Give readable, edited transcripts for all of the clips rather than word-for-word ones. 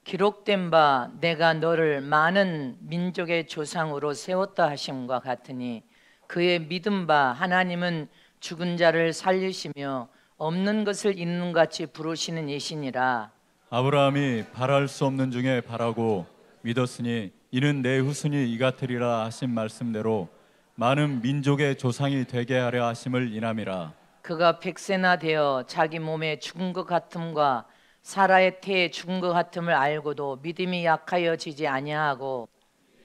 기록된 바 내가 너를 많은 민족의 조상으로 세웠다 하심과 같으니 그의 믿은 바 하나님은 죽은 자를 살리시며 없는 것을 있는 같이 부르시는 이시니라. 아브라함이 바랄 수 없는 중에 바라고 믿었으니 이는 내 후손이 이같으리라 하신 말씀대로 많은 민족의 조상이 되게 하려 하심을 인함이라. 그가 백세나 되어 자기 몸에 죽은 것 같음과 사라의 태에 죽은 것 같음을 알고도 믿음이 약하여지지 아니하고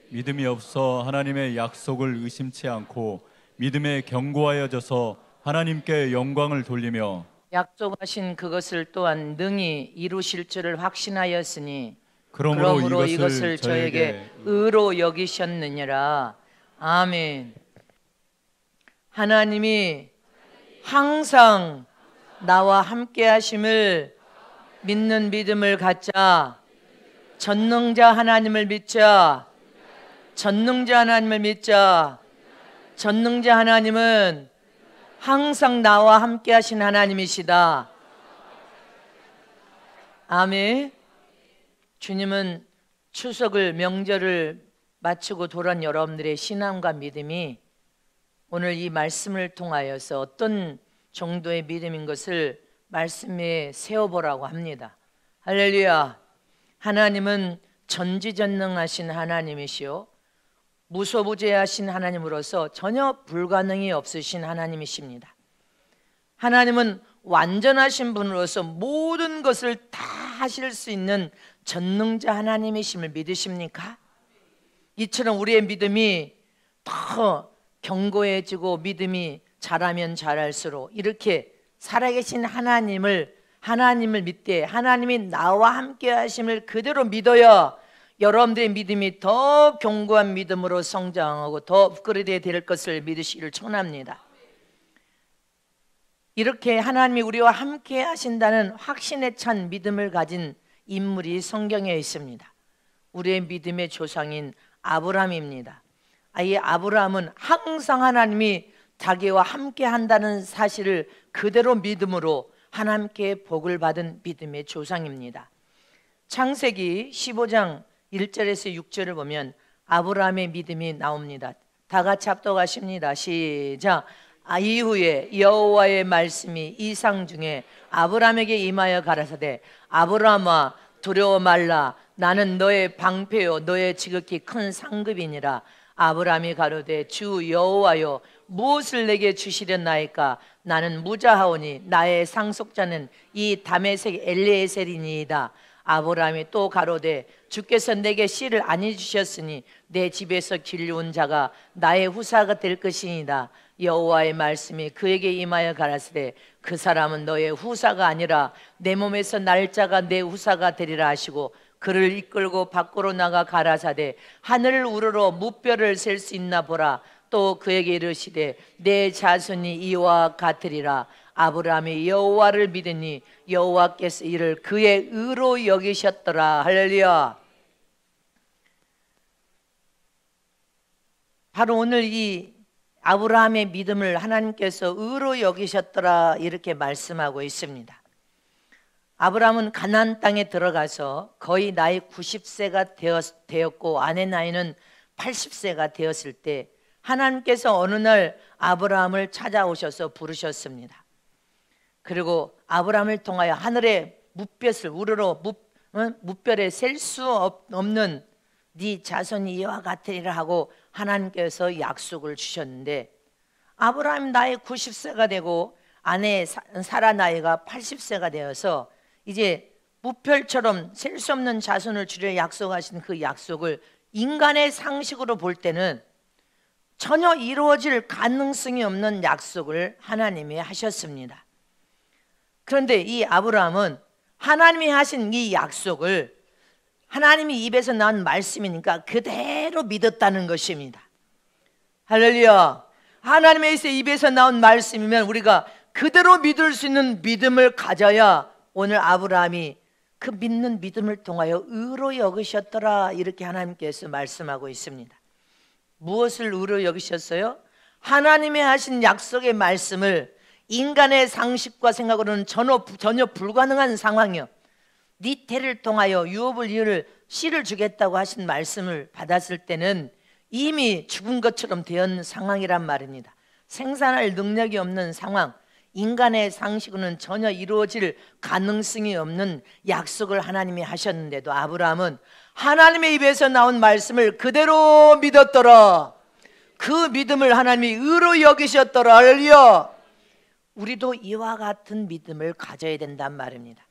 믿음이 없어 하나님의 약속을 의심치 않고 믿음에 견고하여져서 하나님께 영광을 돌리며 약속하신 그것을 또한 능히 이루실 줄을 확신하였으니 그러므로 이것을 저에게 의로 여기셨느니라. 아멘. 하나님이 항상 나와 함께 하심을 믿는 믿음을 갖자. 전능자 하나님을 믿자. 전능자 하나님을 믿자. 전능자 하나님은 항상 나와 함께 하신 하나님이시다. 아멘. 주님은 추석을 명절을 마치고 돌아온 여러분들의 신앙과 믿음이 오늘 이 말씀을 통하여서 어떤 정도의 믿음인 것을 말씀에 세워보라고 합니다. 할렐루야. 하나님은 전지전능하신 하나님이시요 무소부재하신 하나님으로서 전혀 불가능이 없으신 하나님이십니다. 하나님은 완전하신 분으로서 모든 것을 다 하실 수 있는 전능자 하나님이심을 믿으십니까? 이처럼 우리의 믿음이 더 견고해지고 믿음이 자라면 자랄수록 이렇게 살아계신 하나님을 믿되 하나님이 나와 함께 하심을 그대로 믿어야 여러분들의 믿음이 더 견고한 믿음으로 성장하고 더 업그레이드 될 것을 믿으시기를 축원합니다. 이렇게 하나님이 우리와 함께 하신다는 확신에 찬 믿음을 가진 인물이 성경에 있습니다. 우리의 믿음의 조상인 아브라함입니다. 이 아브라함은 항상 하나님이 자기와 함께 한다는 사실을 그대로 믿음으로 하나님께 복을 받은 믿음의 조상입니다. 창세기 15장 1절에서 6절을 보면 아브라함의 믿음이 나옵니다. 다 같이 합독하십니다. 시작. 이후에 여호와의 말씀이 이상 중에 아브라함에게 임하여 가라사대 아브라함아 두려워 말라 나는 너의 방패요 너의 지극히 큰 상급이니라. 아브라함이 가로되 주 여호와여 무엇을 내게 주시려나이까 나는 무자하오니 나의 상속자는 이 다메섹 엘리에셀이니이다. 아브라함이 또 가로되 주께서 내게 씨를 아니 주셨으니 내 집에서 길려온 자가 나의 후사가 될 것이니이다. 여호와의 말씀이 그에게 임하여 가라사대 그 사람은 너의 후사가 아니라 내 몸에서 날 자가 내 후사가 되리라 하시고 그를 이끌고 밖으로 나가 가라사대 하늘을 우러러 무뼈를 셀 수 있나 보라. 또 그에게 이르시되 내 자손이 이와 같으리라. 아브라함이 여호와를 믿으니 여호와께서 이를 그의 의로 여기셨더라. 할렐루야. 바로 오늘 이 아브라함의 믿음을 하나님께서 의로 여기셨더라 이렇게 말씀하고 있습니다. 아브라함은 가나안 땅에 들어가서 거의 나이 90세가 되었고 아내 나이는 80세가 되었을 때 하나님께서 어느 날 아브라함을 찾아오셔서 부르셨습니다. 그리고 아브라함을 통하여 하늘의 무볕을 우러러 무별에 셀 수 없는 네 자손이 이와 같으리라 하고 하나님께서 약속을 주셨는데 아브라함 나이 90세가 되고 아내 사라 나이가 80세가 되어서 이제 무별처럼 셀 수 없는 자손을 주려 약속하신 그 약속을 인간의 상식으로 볼 때는 전혀 이루어질 가능성이 없는 약속을 하나님이 하셨습니다. 그런데 이 아브라함은 하나님이 하신 이 약속을 하나님이 입에서 나온 말씀이니까 그대로 믿었다는 것입니다. 할렐루야. 하나님의 입에서 나온 말씀이면 우리가 그대로 믿을 수 있는 믿음을 가져야 오늘 아브라함이 그 믿는 믿음을 통하여 의로 여기셨더라 이렇게 하나님께서 말씀하고 있습니다. 무엇을 의로 여기셨어요? 하나님이 하신 약속의 말씀을 인간의 상식과 생각으로는 전혀 불가능한 상황이요 네 태를 통하여 유업을 이을 씨를 주겠다고 하신 말씀을 받았을 때는 이미 죽은 것처럼 된 상황이란 말입니다. 생산할 능력이 없는 상황, 인간의 상식으로는 전혀 이루어질 가능성이 없는 약속을 하나님이 하셨는데도 아브라함은 하나님의 입에서 나온 말씀을 그대로 믿었더라. 그 믿음을 하나님이 의로 여기셨더라. 할렐루야. 우리도 이와 같은 믿음을 가져야 된단 말입니다.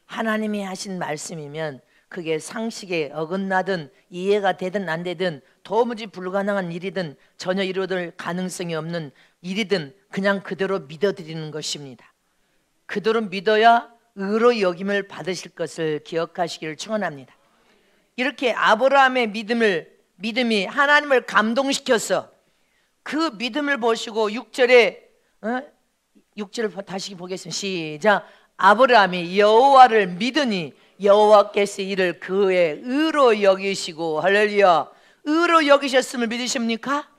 하나님이 하신 말씀이면 그게 상식에 어긋나든 이해가 되든 안 되든 도무지 불가능한 일이든 전혀 이루어질 가능성이 없는 일이든 그냥 그대로 믿어드리는 것입니다. 그대로 믿어야 의로 여김을 받으실 것을 기억하시기를 축원합니다. 이렇게 아브라함의 믿음이 하나님을 감동시켜서 그 믿음을 보시고 6절에 6절을 다시 보겠습니다. 시작. 아브라함이 여호와를 믿으니 여호와께서 이를 그의 의로 여기시고, 할렐루야, 의로 여기셨음을 믿으십니까?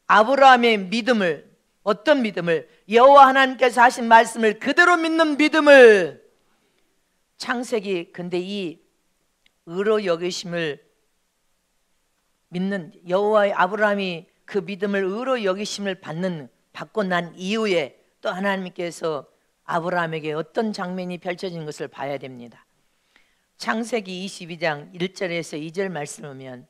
아브라함의 믿음을, 어떤 믿음을? 여호와 하나님께서 하신 말씀을 그대로 믿는 믿음을. 창세기, 근데 이 의로 여기심을 믿는 여호와의 아브라함이 그 믿음을 의로 여기심을 받고 난 이후에 또 하나님께서 아브라함에게 어떤 장면이 펼쳐진 것을 봐야 됩니다. 창세기 22장 1절에서 2절 말씀을 보면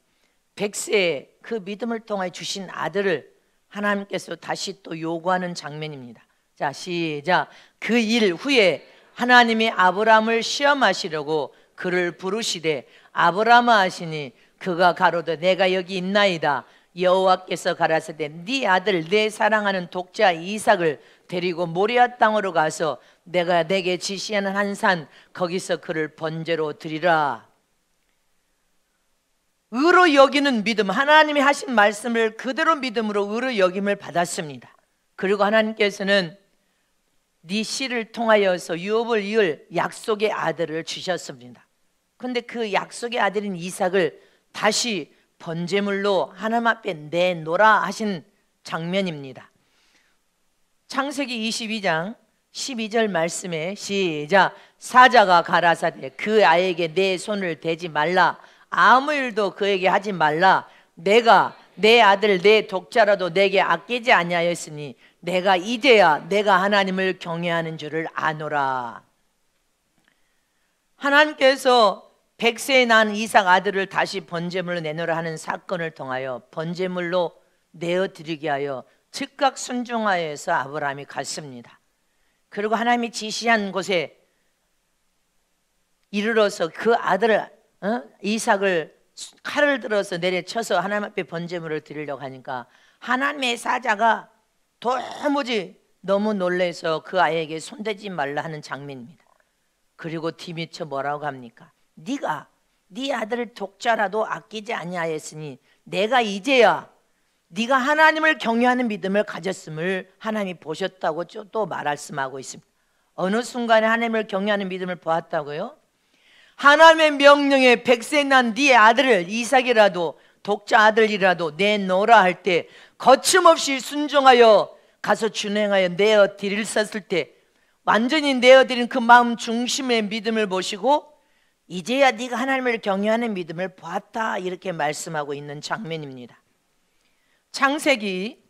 백세에 그 믿음을 통해 주신 아들을 하나님께서 다시 또 요구하는 장면입니다. 자, 시작. 그 일 후에 하나님이 아브라함을 시험하시려고 그를 부르시되 아브라함아 하시니 그가 가로되 내가 여기 있나이다. 여호와께서 가라사대 네 아들 내 사랑하는 독자 이삭을 데리고 모리아 땅으로 가서 내가 내게 지시하는 한 산 거기서 그를 번제로 드리라. 의로 여기는 믿음, 하나님이 하신 말씀을 그대로 믿음으로 의로 여김을 받았습니다. 그리고 하나님께서는 네 씨를 통하여서 유업을 이을 약속의 아들을 주셨습니다. 그런데 그 약속의 아들인 이삭을 다시 번제물로 하나님 앞에 내놓으라 하신 장면입니다. 창세기 22장 12절 말씀에 시작. 사자가 가라사대 그 아이에게 내 손을 대지 말라. 아무 일도 그에게 하지 말라. 내가 내 아들 내 독자라도 내게 아끼지 아니하였으니 내가 이제야 내가 하나님을 경외하는 줄을 아노라. 하나님께서 백세에 난 이삭 아들을 다시 번제물로 내놓으라 하는 사건을 통하여 번제물로 내어드리게 하여 즉각 순종하여서 아브라함이 갔습니다. 그리고 하나님이 지시한 곳에 이르러서 그 아들을 이삭을 칼을 들어서 내려쳐서 하나님 앞에 번제물을 드리려고 하니까 하나님의 사자가 도무지 너무 놀라서 그 아이에게 손대지 말라 하는 장면입니다. 그리고 뒤미쳐 뭐라고 합니까? 네가 네 아들을 독자라도 아끼지 아니하였으니 내가 이제야 네가 하나님을 경외하는 믿음을 가졌음을 하나님이 보셨다고 또 말씀하고 있습니다. 어느 순간에 하나님을 경외하는 믿음을 보았다고요? 하나님의 명령에 백세 난 네 아들을 이삭이라도 독자 아들이라도 내놓으라 할 때 거침없이 순종하여 가서 준행하여 내어 드렸을 때 완전히 내어 드린 그 마음 중심의 믿음을 보시고 이제야 네가 하나님을 경외하는 믿음을 보았다 이렇게 말씀하고 있는 장면입니다. 창세기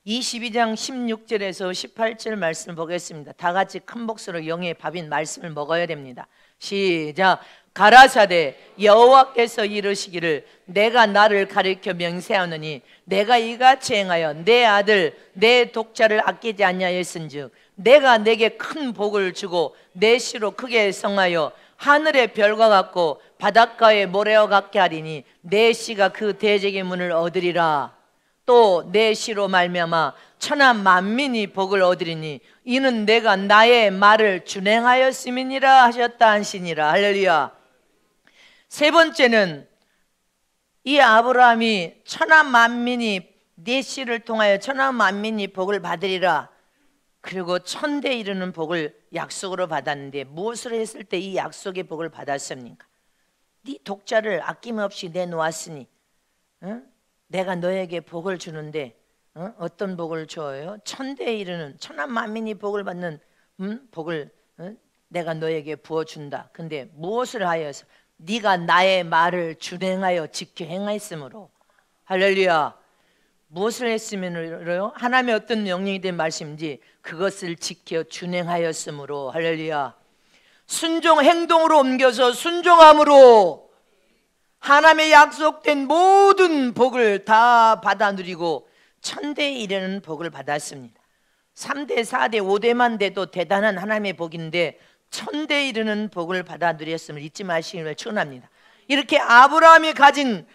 22장 16절에서 18절 말씀 보겠습니다. 다 같이 큰 목소리로 영의 밥인 말씀을 먹어야 됩니다. 시작. 가라사대 여호와께서 이르시기를 내가 나를 가리켜 명세하노니 내가 이같이 행하여 내 아들 내 독자를 아끼지 아니하였은즉 내가 내게 큰 복을 주고 내 씨로 크게 성하여 하늘의 별과 같고 바닷가의 모래와 같게 하리니 내 씨가 그 대적의 문을 얻으리라. 또 내 씨로 말미암아 천하 만민이 복을 얻으리니 이는 내가 나의 말을 준행하였음이니라 하셨다 하시니라. 할렐루야. 세 번째는 이 아브라함이 천하 만민이 네 씨를 통하여 천하 만민이 복을 받으리라. 그리고 천대 이르는 복을 약속으로 받았는데 무엇을 했을 때 이 약속의 복을 받았습니까? 네 독자를 아낌없이 내놓았으니 내가 너에게 복을 주는데 어떤 복을 줘요? 천대에 이르는 천하 만민이 복을 받는 복을 내가 너에게 부어준다. 근데 무엇을 하여서? 네가 나의 말을 준행하여 지켜 행하였으므로. 할렐루야. 무엇을 했으면요? 하나님의 어떤 명령이 된 말씀인지 그것을 지켜 준행하였으므로. 할렐루야. 순종, 행동으로 옮겨서 순종함으로 하나님의 약속된 모든 복을 다 받아 누리고 천대에 이르는 복을 받았습니다. 3대, 4대, 5대만 돼도 대단한 하나님의 복인데 천대에 이르는 복을 받아 누렸음을 잊지 마시기를 축원합니다. 이렇게 아브라함이 가진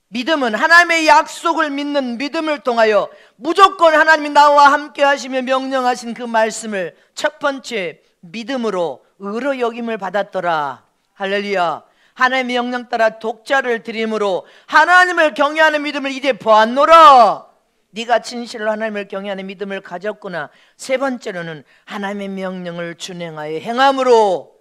믿음은 하나님의 약속을 믿는 믿음을 통하여 무조건 하나님이 나와 함께 하시며 명령하신 그 말씀을 첫 번째 믿음으로 의로 여김을 받았더라. 할렐루야. 하나님의 명령 따라 독자를 드림으로 하나님을 경외하는 믿음을 이제 보았노라. 네가 진실로 하나님을 경외하는 믿음을 가졌구나. 세 번째로는 하나님의 명령을 준행하여 행함으로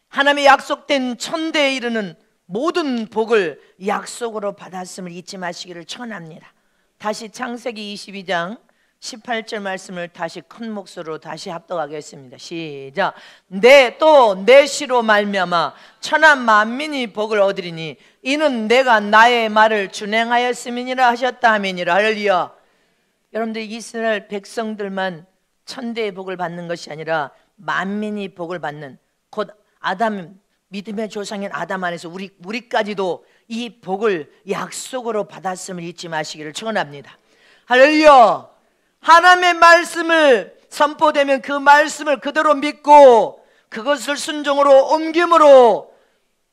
하나님의 약속된 천대에 이르는 모든 복을 약속으로 받았음을 잊지 마시기를 축원합니다. 다시 창세기 22장 18절 말씀을 다시 큰 목소리로 다시 합독하겠습니다. 시작. 내 시로 말미암아 천하 만민이 복을 얻으리니 이는 내가 나의 말을 준행하였음이니라 하셨다 하면이라. 할렐루야. 여러분들 이스라엘 백성들만 천대의 복을 받는 것이 아니라 만민이 복을 받는, 곧 아담, 믿음의 조상인 아담 안에서 우리까지도 이 복을 약속으로 받았음을 잊지 마시기를 축원합니다. 할렐루야. 하나님의 말씀을 선포되면 그 말씀을 그대로 믿고 그것을 순종으로 옮김으로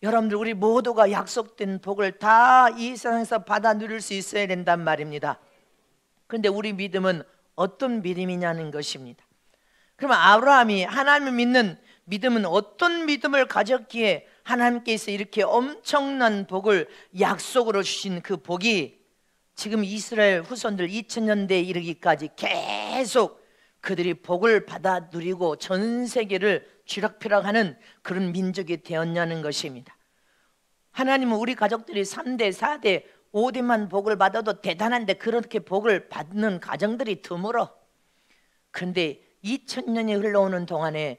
여러분들 우리 모두가 약속된 복을 다 이 세상에서 받아 누릴 수 있어야 된단 말입니다. 그런데 우리 믿음은 어떤 믿음이냐는 것입니다. 그러면 아브라함이 하나님을 믿는 믿음은 어떤 믿음을 가졌기에 하나님께서 이렇게 엄청난 복을 약속으로 주신 그 복이 지금 이스라엘 후손들 2000년대에 이르기까지 계속 그들이 복을 받아 누리고 전 세계를 쥐락펴락하는 그런 민족이 되었냐는 것입니다. 하나님은 우리 가족들이 3대, 4대, 5대만 복을 받아도 대단한데 그렇게 복을 받는 가정들이 드물어. 그런데 2000년이 흘러오는 동안에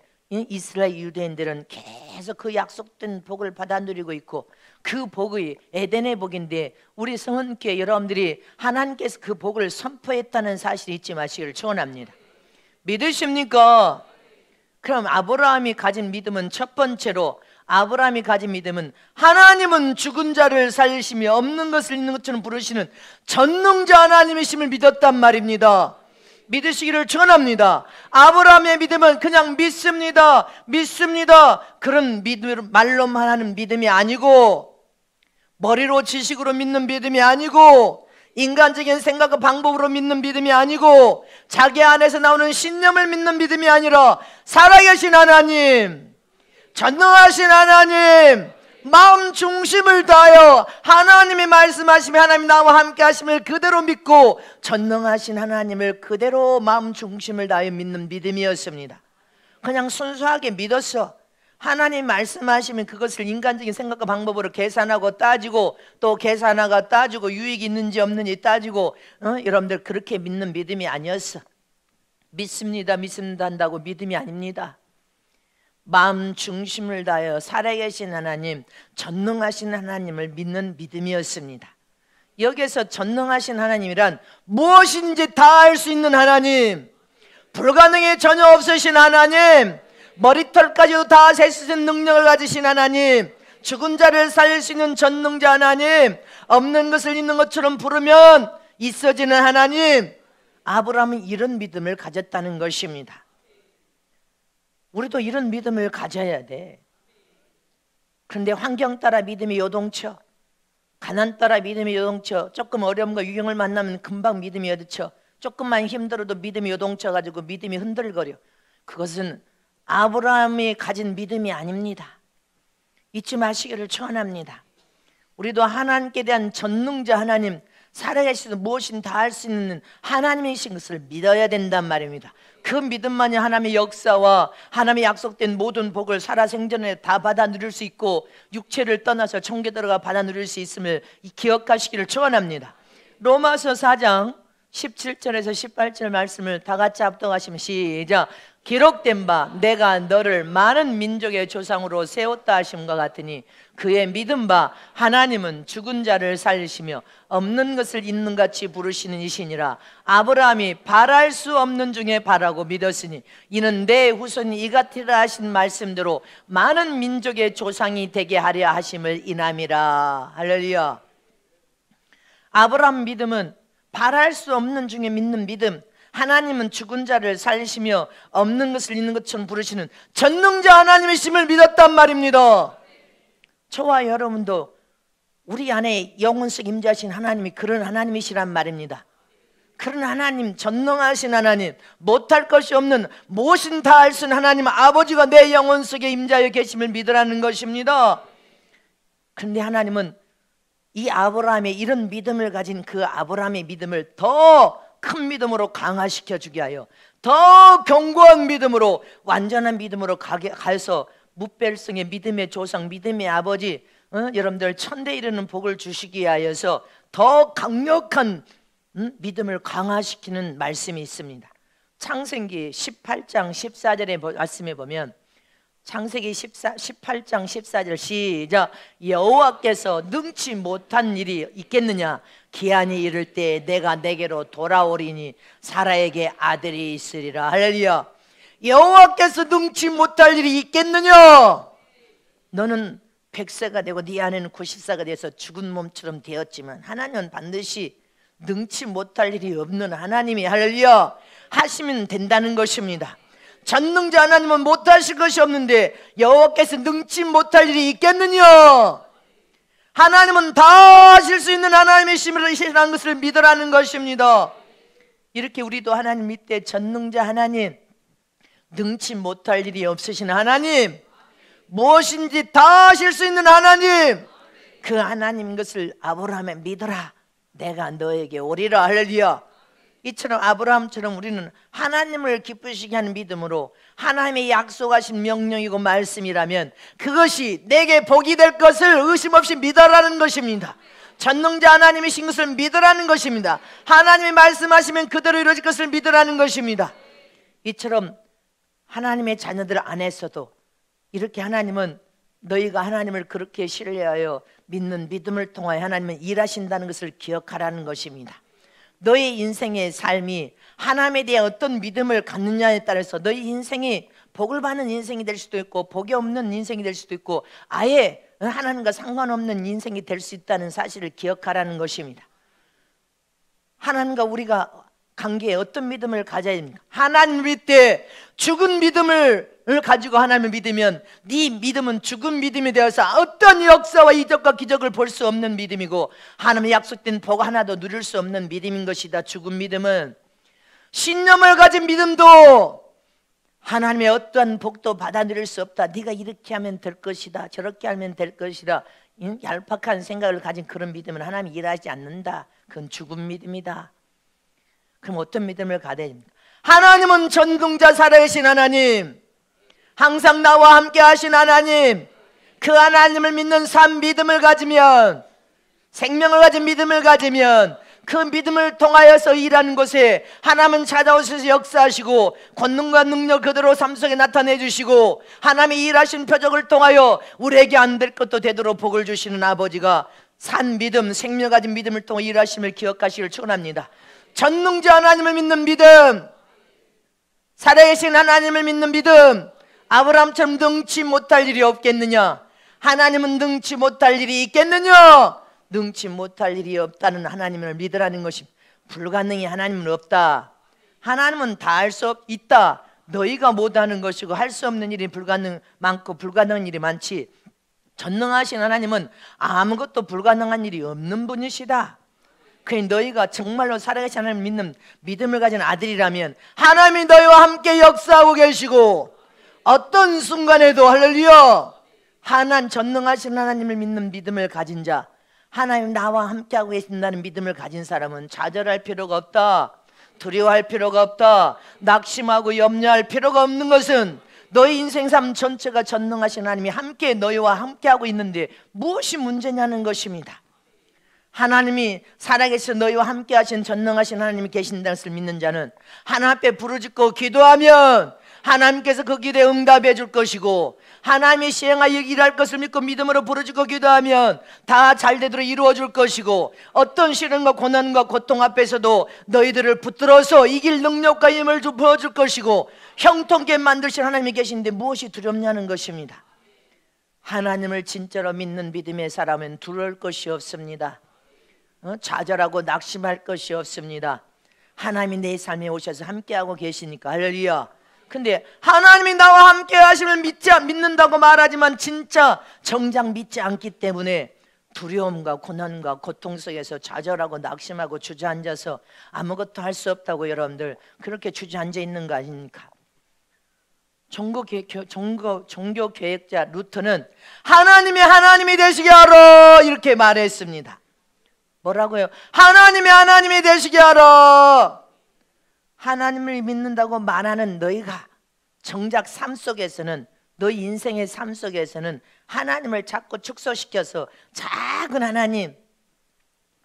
이스라엘 유대인들은 계속 그 약속된 복을 받아 누리고 있고 그 복이 에덴의 복인데 우리 성은교회 여러분들이 하나님께서 그 복을 선포했다는 사실을 잊지 마시기를 축원합니다. 믿으십니까? 그럼 아브라함이 가진 믿음은 첫 번째로 아브라함이 가진 믿음은 하나님은 죽은 자를 살리시며 없는 것을 있는 것처럼 부르시는 전능자 하나님이심을 믿었단 말입니다. 믿으시기를 축원합니다. 아브라함의 믿음은 그냥 믿습니다 그런 믿음, 말로만 하는 믿음이 아니고 머리로 지식으로 믿는 믿음이 아니고 인간적인 생각과 방법으로 믿는 믿음이 아니고 자기 안에서 나오는 신념을 믿는 믿음이 아니라 살아계신 하나님, 전능하신 하나님, 마음 중심을 다하여 하나님이 말씀하시며 하나님이 나와 함께 하심을 그대로 믿고 전능하신 하나님을 그대로 마음 중심을 다하여 믿는 믿음이었습니다. 그냥 순수하게 믿었어. 하나님 말씀하시면 그것을 인간적인 생각과 방법으로 계산하고 따지고 또 계산하고 따지고 유익이 있는지 없는지 따지고 여러분들 그렇게 믿는 믿음이 아니었어. 믿습니다 한다고 믿음이 아닙니다. 마음 중심을 다하여 살아계신 하나님, 전능하신 하나님을 믿는 믿음이었습니다. 여기서 전능하신 하나님이란 무엇인지 다 할 수 있는 하나님, 불가능이 전혀 없으신 하나님, 머리털까지도 다 셀 수 있는 능력을 가지신 하나님, 죽은 자를 살릴 수 있는 전능자 하나님, 없는 것을 있는 것처럼 부르면 있어지는 하나님. 아브라함은 이런 믿음을 가졌다는 것입니다. 우리도 이런 믿음을 가져야 돼. 그런데 환경 따라 믿음이 요동쳐, 가난 따라 믿음이 요동쳐, 조금 어려움과 유경을 만나면 금방 믿음이 요동쳐, 조금만 힘들어도 믿음이 요동쳐가지고 믿음이 흔들거려. 그것은 아브라함이 가진 믿음이 아닙니다. 잊지 마시기를 축원합니다. 우리도 하나님께 대한 전능자 하나님, 살아계시는 무엇인 다 할 수 있는 하나님이신 것을 믿어야 된단 말입니다. 그 믿음만이 하나님의 역사와 하나님의 약속된 모든 복을 살아생전에 다 받아 누릴 수 있고 육체를 떠나서 천국에 들어가 받아 누릴 수 있음을 기억하시기를 축원합니다. 로마서 4장 17절에서 18절 말씀을 다 같이 합독하시면 시작. 기록된 바 내가 너를 많은 민족의 조상으로 세웠다 하심과 같으니 그의 믿은 바 하나님은 죽은 자를 살리시며 없는 것을 있는 같이 부르시는 이시니라. 아브라함이 바랄 수 없는 중에 바라고 믿었으니 이는 내 후손이 이같으리라 하신 말씀대로 많은 민족의 조상이 되게 하려 하심을 인함이라. 할렐루야. 아브라함 믿음은 바랄 수 없는 중에 믿는 믿음, 하나님은 죽은 자를 살리시며 없는 것을 있는 것처럼 부르시는 전능자 하나님이심을 믿었단 말입니다. 저와 여러분도 우리 안에 영혼속 임재하신 하나님이 그런 하나님이시란 말입니다. 그런 하나님, 전능하신 하나님, 못할 것이 없는 무엇인 다 할 수 있는 하나님 아버지가 내 영혼 속에 임재하여 계심을 믿으라는 것입니다. 그런데 하나님은 이 아브라함의 이런 믿음을 가진 그 아브라함의 믿음을 더 큰 믿음으로 강화시켜 주게 하여 더 견고한 믿음으로, 완전한 믿음으로 가서 무별성의 믿음의 조상, 믿음의 아버지, 여러분들 천대 이르는 복을 주시기 하여서 더 강력한 믿음을 강화시키는 말씀이 있습니다. 창세기 18장 14절의 말씀에 보면, 창세기 18장 14절 시작. 여호와께서 능치 못한 일이 있겠느냐? 기한이 이를 때 내가 내게로 돌아오리니 사라에게 아들이 있으리라. 할렐루야. 여호와께서 능치 못할 일이 있겠느냐? 너는 100세가 되고 네 안에는 90세가 돼서 죽은 몸처럼 되었지만 하나님은 반드시 능치 못할 일이 없는 하나님이, 할렐루야, 하시면 된다는 것입니다. 전능자 하나님은 못하실 것이 없는데 여호와께서 능치 못할 일이 있겠느냐? 하나님은 다 하실 수 있는 하나님이시라는 것을 믿으라는 것입니다. 이렇게 우리도 하나님 믿되 전능자 하나님, 능치 못할 일이 없으신 하나님, 무엇인지 다 하실 수 있는 하나님, 그 하나님 것을 아브라함에 믿어라. 내가 너에게 오리라. 할렐루야. 이처럼 아브라함처럼 우리는 하나님을 기쁘시게 하는 믿음으로 하나님의 약속하신 명령이고 말씀이라면 그것이 내게 복이 될 것을 의심 없이 믿어라는 것입니다. 전능자 하나님이신 것을 믿으라는 것입니다. 하나님이 말씀하시면 그대로 이루어질 것을 믿으라는 것입니다. 이처럼 하나님의 자녀들 안에서도 이렇게 하나님은 너희가 하나님을 그렇게 신뢰하여 믿는 믿음을 통하여 하나님은 일하신다는 것을 기억하라는 것입니다. 너의 인생의 삶이 하나님에 대해 어떤 믿음을 갖느냐에 따라서 너희 인생이 복을 받는 인생이 될 수도 있고 복이 없는 인생이 될 수도 있고 아예 하나님과 상관없는 인생이 될 수 있다는 사실을 기억하라는 것입니다. 하나님과 우리가 관계에 어떤 믿음을 가져야 됩니까? 하나님 믿되 죽은 믿음을 가지고 하나님을 믿으면 네 믿음은 죽은 믿음이 되어서 어떤 역사와 이적과 기적을 볼 수 없는 믿음이고 하나님의 약속된 복 하나도 누릴 수 없는 믿음인 것이다. 죽은 믿음은 신념을 가진 믿음도 하나님의 어떠한 복도 받아 누릴 수 없다. 네가 이렇게 하면 될 것이다, 저렇게 하면 될 것이다, 얄팍한 생각을 가진 그런 믿음은 하나님이 일하지 않는다. 그건 죽은 믿음이다. 그럼 어떤 믿음을 가져야 됩니까? 하나님은 전능자 살아계신 하나님, 항상 나와 함께 하신 하나님, 그 하나님을 믿는 삶 믿음을 가지면, 생명을 가진 믿음을 가지면 그 믿음을 통하여서 일하는 곳에 하나님은 찾아오셔서 역사하시고 권능과 능력 그대로 삶 속에 나타내 주시고 하나님의 일하신 표적을 통하여 우리에게 안 될 것도 되도록 복을 주시는 아버지가 산 믿음, 생명 가진 믿음을 통해 일하심을 기억하시길 축원합니다. 전능자 하나님을 믿는 믿음, 살아계신 하나님을 믿는 믿음, 아브라함처럼 능치 못할 일이 없겠느냐? 하나님은 능치 못할 일이 있겠느냐? 능치 못할 일이 없다는 하나님을 믿으라는 것입니다. 불가능이 하나님은 없다. 하나님은 다 할 수 있다. 너희가 못하는 것이고 할 수 없는 일이 많고 불가능한 일이 많지, 전능하신 하나님은 아무것도 불가능한 일이 없는 분이시다. 그러니 너희가 정말로 살아계신 하나님을 믿는 믿음을 가진 아들이라면 하나님이 너희와 함께 역사하고 계시고 어떤 순간에도, 할렐루야, 전능하신 하나님을 믿는 믿음을 가진 자, 하나님 나와 함께하고 계신다는 믿음을 가진 사람은 좌절할 필요가 없다, 두려워할 필요가 없다, 낙심하고 염려할 필요가 없는 것은 너희 인생 삶 전체가 전능하신 하나님이 함께 너희와 함께하고 있는데 무엇이 문제냐는 것입니다. 하나님이 살아계셔 너희와 함께 하신 전능하신 하나님이 계신다는 것을 믿는 자는 하나님 앞에 부르짖고 기도하면 하나님께서 그 기도에 응답해 줄 것이고, 하나님이 시행하여 일할 것을 믿고 믿음으로 부르짖고 기도하면 다 잘되도록 이루어 줄 것이고, 어떤 시련과 고난과 고통 앞에서도 너희들을 붙들어서 이길 능력과 힘을 부어줄 것이고, 형통케 만드실 하나님이 계신데 무엇이 두렵냐는 것입니다. 하나님을 진짜로 믿는 믿음의 사람은 두려울 것이 없습니다. 좌절하고 낙심할 것이 없습니다. 하나님이 내 삶에 오셔서 함께하고 계시니까. 할렐루야. 근데 하나님이 나와 함께 하심을 믿는다고 말하지만 진짜 정작 믿지 않기 때문에 두려움과 고난과 고통 속에서 좌절하고 낙심하고 주저앉아서 아무것도 할 수 없다고 여러분들 그렇게 주저앉아 있는 거 아닙니까? 종교 계획자 루터는 하나님이 되시게 하라 이렇게 말했습니다. 뭐라고요? 하나님이 되시게 하라. 하나님을 믿는다고 말하는 너희가 정작 삶 속에서는, 너희 인생의 삶 속에서는 하나님을 자꾸 축소시켜서 작은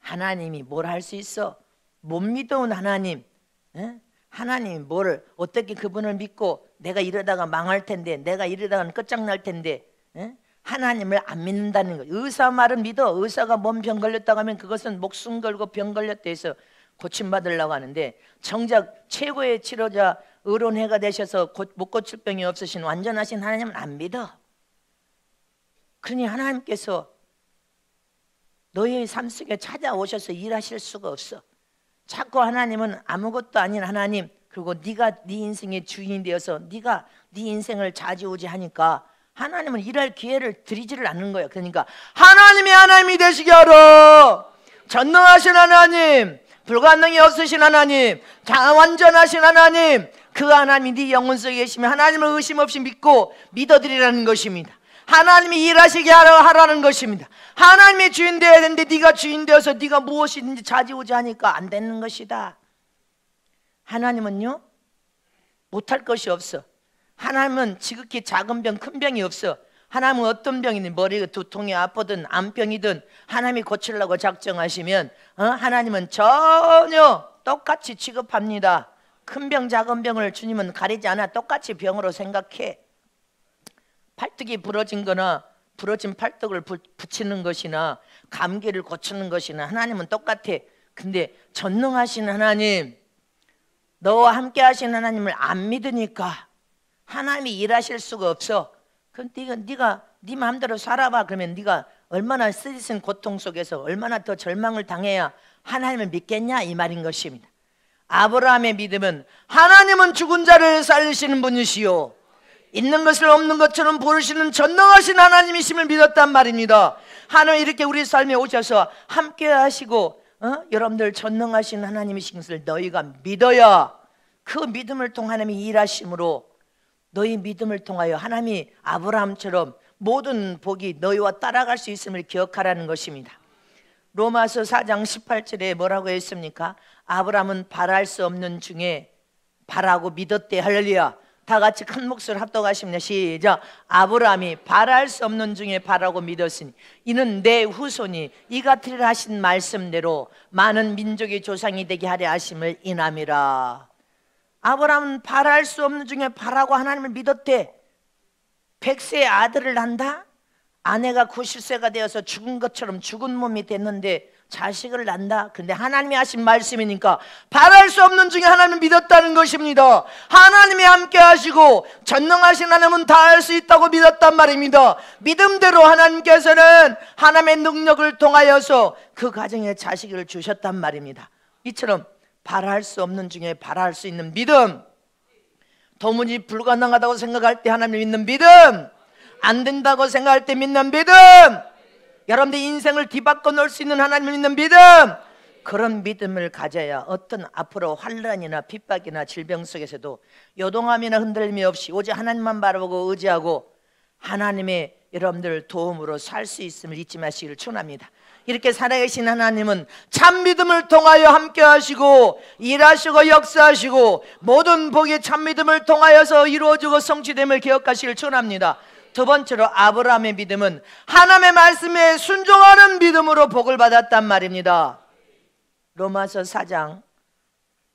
하나님이 뭘 할 수 있어? 못 믿어온 하나님, 하나님이 뭐를 어떻게 그분을 믿고 내가 이러다가 망할 텐데, 내가 이러다가는 끝장날 텐데, 하나님을 안 믿는다는 거예요. 의사 말은 믿어. 의사가 몸 병 걸렸다고 하면 그것은 목숨 걸고 병 걸렸다 해서 고침받으려고 하는데, 정작 최고의 치료자 의론회가 되셔서 못 고칠 병이 없으신 완전하신 하나님은 안 믿어. 그러니 하나님께서 너희의 삶 속에 찾아오셔서 일하실 수가 없어. 자꾸 하나님은 아무것도 아닌 하나님, 그리고 네가 네 인생의 주인이 되어서 네가 네 인생을 좌지우지하니까 하나님은 일할 기회를 드리지를 않는 거예요. 그러니까 하나님이 되시게 하라. 전능하신 하나님, 불가능이 없으신 하나님, 완전하신 하나님, 그 하나님이 네 영혼 속에 계시면 하나님을 의심 없이 믿고 믿어드리라는 것입니다. 하나님이 일하시게 하라는 것입니다. 하나님이 주인 되어야 되는데 네가 주인 되어서 네가 무엇이든지 좌지우지하니까 안 되는 것이다. 하나님은요 못할 것이 없어. 하나님은 지극히 작은 병 큰 병이 없어. 하나님은 어떤 병이든 머리가 두통이 아프든 암병이든 하나님이 고치려고 작정하시면 하나님은 전혀 똑같이 취급합니다. 큰 병 작은 병을 주님은 가리지 않아 똑같이 병으로 생각해. 팔뚝이 부러진 거나 부러진 팔뚝을 붙이는 것이나 감기를 고치는 것이나 하나님은 똑같아. 근데 전능하신 하나님, 너와 함께 하신 하나님을 안 믿으니까 하나님이 일하실 수가 없어. 그럼 네가 네 마음대로 살아봐. 그러면 네가 얼마나 쓰디쓴 고통 속에서 얼마나 더 절망을 당해야 하나님을 믿겠냐 이 말인 것입니다. 아브라함의 믿음은 하나님은 죽은 자를 살리시는 분이시요 있는 것을 없는 것처럼 부르시는 전능하신 하나님이심을 믿었단 말입니다. 하나님 이렇게 우리 삶에 오셔서 함께 하시고 여러분들 전능하신 하나님이신 것을 너희가 믿어야 그 믿음을 통해 하나님이 일하심으로 너희 믿음을 통하여 하나님이 아브라함처럼 모든 복이 너희와 따라갈 수 있음을 기억하라는 것입니다. 로마서 4장 18절에 뭐라고 했습니까? 아브라함은 바랄 수 없는 중에 바라고 믿었대. 할렐루야. 다 같이 큰 목소리를 합독하십니다. 시작. 아브라함이 바랄 수 없는 중에 바라고 믿었으니 이는 내 후손이 이 같으리라 하신 말씀대로 많은 민족의 조상이 되게 하려 하심을 인함이라. 아브라함은 바랄 수 없는 중에 바라고 하나님을 믿었대. 100세의 아들을 낳는다? 아내가 90세가 되어서 죽은 것처럼 죽은 몸이 됐는데 자식을 낳는다? 근데 하나님이 하신 말씀이니까 바랄 수 없는 중에 하나님을 믿었다는 것입니다. 하나님이 함께 하시고 전능하신 하나님은 다 할 수 있다고 믿었단 말입니다. 믿음대로 하나님께서는 하나님의 능력을 통하여서 그 가정에 자식을 주셨단 말입니다. 이처럼 바랄 수 없는 중에 바랄 수 있는 믿음, 도무지 불가능하다고 생각할 때 하나님을 믿는 믿음, 안 된다고 생각할 때 믿는 믿음, 여러분들 인생을 뒤바꿔 놓을 수 있는 하나님을 믿는 믿음, 그런 믿음을 가져야 어떤 앞으로 환난이나 핍박이나 질병 속에서도 요동함이나 흔들림이 없이 오직 하나님만 바라보고 의지하고 하나님의 여러분들 도움으로 살 수 있음을 잊지 마시기를 축원합니다. 이렇게 살아계신 하나님은 참 믿음을 통하여 함께 하시고 일하시고 역사하시고 모든 복이 참 믿음을 통하여서 이루어지고 성취됨을 기억하시길 축원합니다. 두 번째로 아브라함의 믿음은 하나님의 말씀에 순종하는 믿음으로 복을 받았단 말입니다. 로마서 4장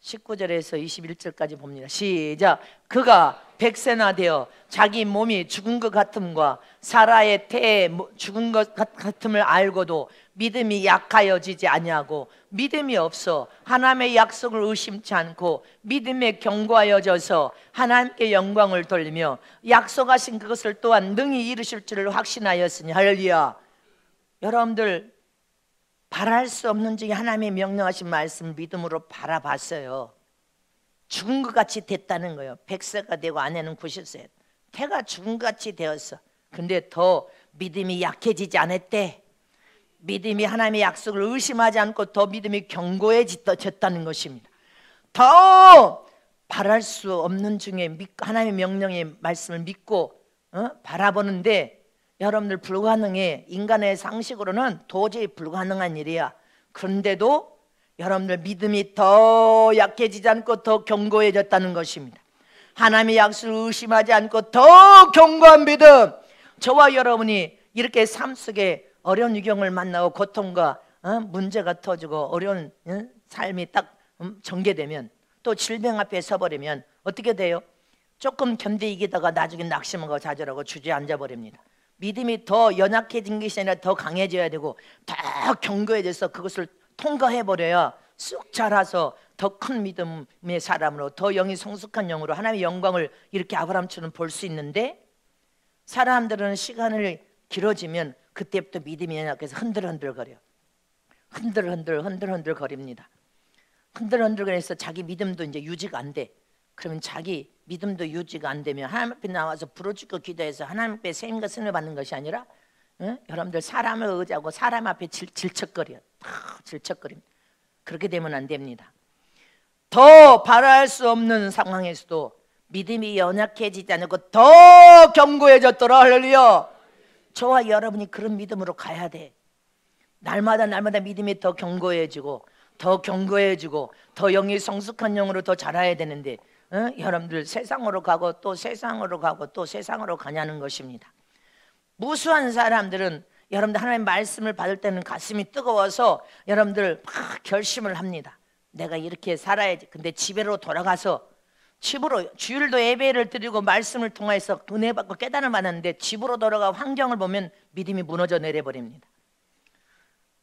19절에서 21절까지 봅니다. 시작. 그가 100세나 되어 자기 몸이 죽은 것 같음과 사라의 태에 죽은 것 같음을 알고도 믿음이 약하여지지 아니하고 믿음이 없어 하나님의 약속을 의심치 않고 믿음에 견고하여져서 하나님께 영광을 돌리며 약속하신 그것을 또한 능히 이루실 줄을 확신하였으니. 할렐루야. 여러분들 바랄 수 없는 중에 하나님의 명령하신 말씀을 믿음으로 바라봤어요. 죽은 것 같이 됐다는 거예요. 100세가 되고 아내는 90세. 태가 죽은 것 같이 되었어. 근데 더 믿음이 약해지지 않았대. 믿음이 하나님의 약속을 의심하지 않고 더 믿음이 견고해졌다는 것입니다. 더 바랄 수 없는 중에 하나님의 명령의 말씀을 믿고 바라보는데, 여러분들 불가능해. 인간의 상식으로는 도저히 불가능한 일이야. 그런데도 여러분들 믿음이 더 약해지지 않고 더 견고해졌다는 것입니다. 하나님의 약속을 의심하지 않고 더 견고한 믿음. 저와 여러분이 이렇게 삶 속에 어려운 유경을 만나고 고통과 문제가 터지고 어려운 삶이 딱 전개되면, 또 질병 앞에 서버리면 어떻게 돼요? 조금 견디기다가 나중에 낙심하고 좌절하고 주저앉아 버립니다. 믿음이 더 연약해진 것이 아니라 더 강해져야 되고 더 견고해져서 그것을 통과해버려야 쑥 자라서 더 큰 믿음의 사람으로, 더 영이 성숙한 영으로 하나님의 영광을 이렇게 아브라함처럼 볼 수 있는데, 사람들은 시간을 길어지면 그때부터 믿음이 연약해서 흔들흔들거려. 흔들흔들 거립니다. 흔들흔들거려서 자기 믿음도 이제 유지가 안 돼. 그러면 자기 믿음도 유지가 안 되면 하나님 앞에 나와서 부르짖고 기도해서 하나님 앞에 세임과 승을 받는 것이 아니라 여러분들 사람을 의지하고 사람 앞에 질척거려. 질척거립니다. 그렇게 되면 안 됩니다. 더 바랄 수 없는 상황에서도 믿음이 연약해지지 않고 더 견고해졌더라. 할렐루야. 저와 여러분이 그런 믿음으로 가야 돼. 날마다 믿음이 더 견고해지고 더 견고해지고 더 영이 성숙한 영으로 더 자라야 되는데, 여러분들 세상으로 가고 또 세상으로 가고 또 세상으로 가냐는 것입니다. 무수한 사람들은 여러분들 하나님의 말씀을 받을 때는 가슴이 뜨거워서 여러분들 막 결심을 합니다. 내가 이렇게 살아야지. 근데 집으로 돌아가서 집으로 주일도 예배를 드리고 말씀을 통해서 은혜 받고 깨달음을 받았는데, 집으로 돌아가 환경을 보면 믿음이 무너져 내려버립니다.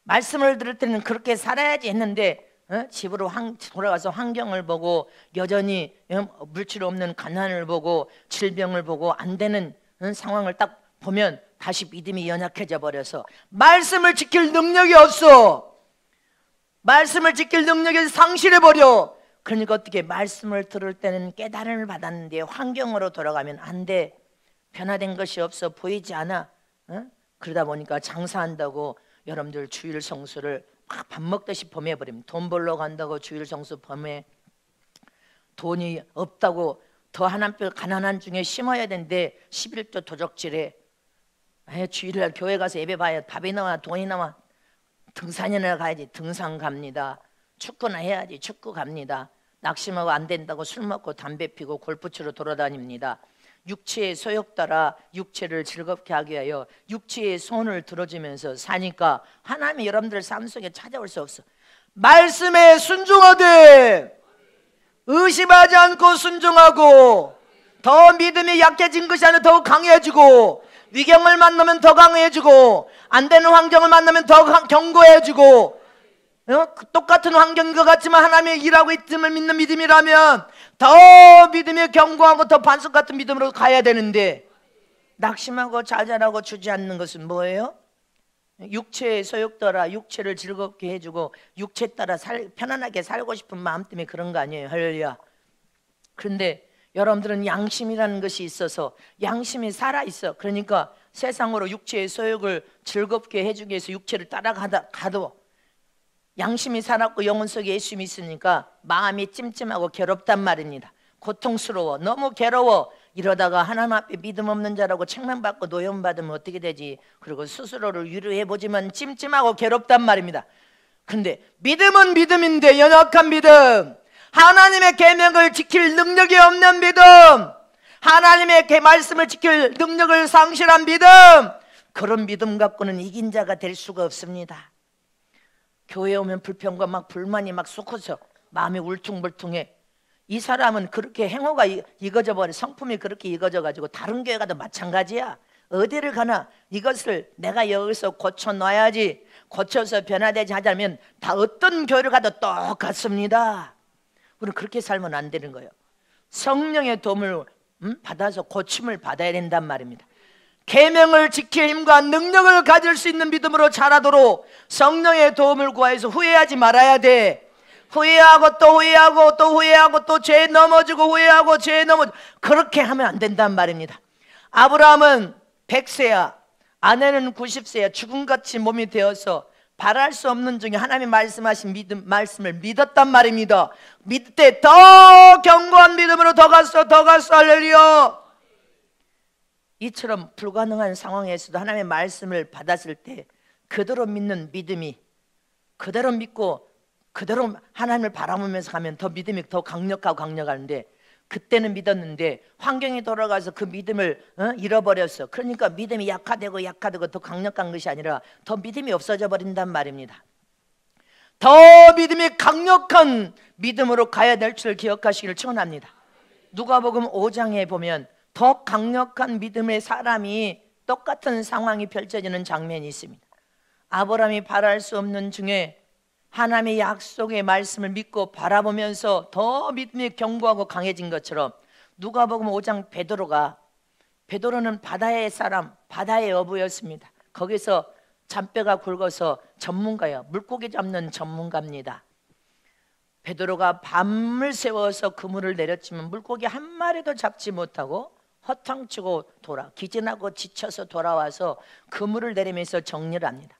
말씀을 들을 때는 그렇게 살아야지 했는데 집으로 돌아가서 환경을 보고 여전히 물질 없는 가난을 보고 질병을 보고 안 되는 상황을 딱 보면 다시 믿음이 연약해져 버려서 말씀을 지킬 능력이 없어. 말씀을 지킬 능력이 상실해버려. 그러니까 어떻게, 말씀을 들을 때는 깨달음을 받았는데 환경으로 돌아가면 안 돼. 변화된 것이 없어. 보이지 않아. 그러다 보니까 장사한다고 여러분들 주일 성수를 막 밥 먹듯이 범해버립니다. 돈 벌러 간다고 주일 성수 범해. 돈이 없다고 더 하나님께 가난한 중에 심어야 되는데 11조 도적질해. 주일날 교회 가서 예배 봐야 밥이 나와 돈이 나와. 등산이나 가야지. 등산 갑니다. 축구나 해야지. 축구 갑니다. 낙심하고 안 된다고 술 먹고 담배 피고 골프 치러 돌아다닙니다. 육체의 소욕 따라 육체를 즐겁게 하기 위하여 육체의 손을 들어주면서 사니까 하나님이 여러분들 삶 속에 찾아올 수 없어. 말씀에 순종하되 의심하지 않고 순종하고, 더 믿음이 약해진 것이 아니라 더 강해지고, 위경을 만나면 더 강해지고, 안 되는 환경을 만나면 더 견고해지고, 똑같은 환경인 것 같지만 하나님의 일하고 있음을 믿는 믿음이라면 더 믿음이 견고하고 더 반석 같은 믿음으로 가야 되는데, 낙심하고 좌절하고 주저앉는 것은 뭐예요? 육체의 소욕 따라 육체를 즐겁게 해주고 육체 따라 편안하게 살고 싶은 마음 때문에 그런 거 아니에요. 할렐루야. 그런데 여러분들은 양심이라는 것이 있어서 양심이 살아있어. 그러니까 세상으로 육체의 소욕을 즐겁게 해주기 위해서 육체를 따라가도 양심이 살았고 영혼 속에 예수님이 있으니까 마음이 찜찜하고 괴롭단 말입니다. 고통스러워. 너무 괴로워. 이러다가 하나님 앞에 믿음 없는 자라고 책망받고 노염받으면 어떻게 되지? 그리고 스스로를 위로해보지만 찜찜하고 괴롭단 말입니다. 근데 믿음은 믿음인데 연약한 믿음, 하나님의 계명을 지킬 능력이 없는 믿음, 하나님의 말씀을 지킬 능력을 상실한 믿음, 그런 믿음 갖고는 이긴 자가 될 수가 없습니다. 교회에 오면 불평과 막 불만이 막 쏟아져 마음이 울퉁불퉁해. 이 사람은 그렇게 행호가 익어져 버려, 성품이 그렇게 익어져 가지고 다른 교회 가도 마찬가지야. 어디를 가나 이것을 내가 여기서 고쳐놔야지, 고쳐서 변화되지 하자면 다 어떤 교회를 가도 똑같습니다. 우리는 그렇게 살면 안 되는 거예요. 성령의 도움을 받아서 고침을 받아야 된단 말입니다. 계명을 지킬 힘과 능력을 가질 수 있는 믿음으로 자라도록 성령의 도움을 구하여서 후회하지 말아야 돼. 후회하고 또 후회하고 또 후회하고 또 죄에 넘어지고 후회하고 죄에 넘어지고, 그렇게 하면 안 된단 말입니다. 아브라함은 100세야, 아내는 90세야. 죽음같이 몸이 되어서 바랄 수 없는 중에 하나님이 말씀하신 말씀을 믿었단 말입니다. 믿을 때 더 견고한 믿음으로 더 갔어, 더 갔어. 할렐루야. 이처럼 불가능한 상황에서도 하나님의 말씀을 받았을 때 그대로 믿는 믿음이, 그대로 믿고 그대로 하나님을 바라보면서 가면 더 믿음이 더 강력하고 강력한데, 그때는 믿었는데 환경이 돌아가서 그 믿음을 잃어버렸어. 그러니까 믿음이 약화되고 약화되고 더 강력한 것이 아니라 더 믿음이 없어져 버린단 말입니다. 더 믿음이 강력한 믿음으로 가야 될 줄 기억하시기를 축원합니다. 누가복음 5장에 보면 더 강력한 믿음의 사람이 똑같은 상황이 펼쳐지는 장면이 있습니다. 아브라함이 바랄 수 없는 중에 하나님의 약속의 말씀을 믿고 바라보면서 더 믿음이 견고하고 강해진 것처럼, 누가복음 5장 베드로는 바다의 사람, 바다의 어부였습니다. 거기서 잔뼈가 굵어서 전문가예요. 물고기 잡는 전문가입니다. 베드로가 밤을 새워서 그물을 내렸지만 물고기 한 마리도 잡지 못하고 허탕치고 기진하고 지쳐서 돌아와서 그물을 내리면서 정리를 합니다.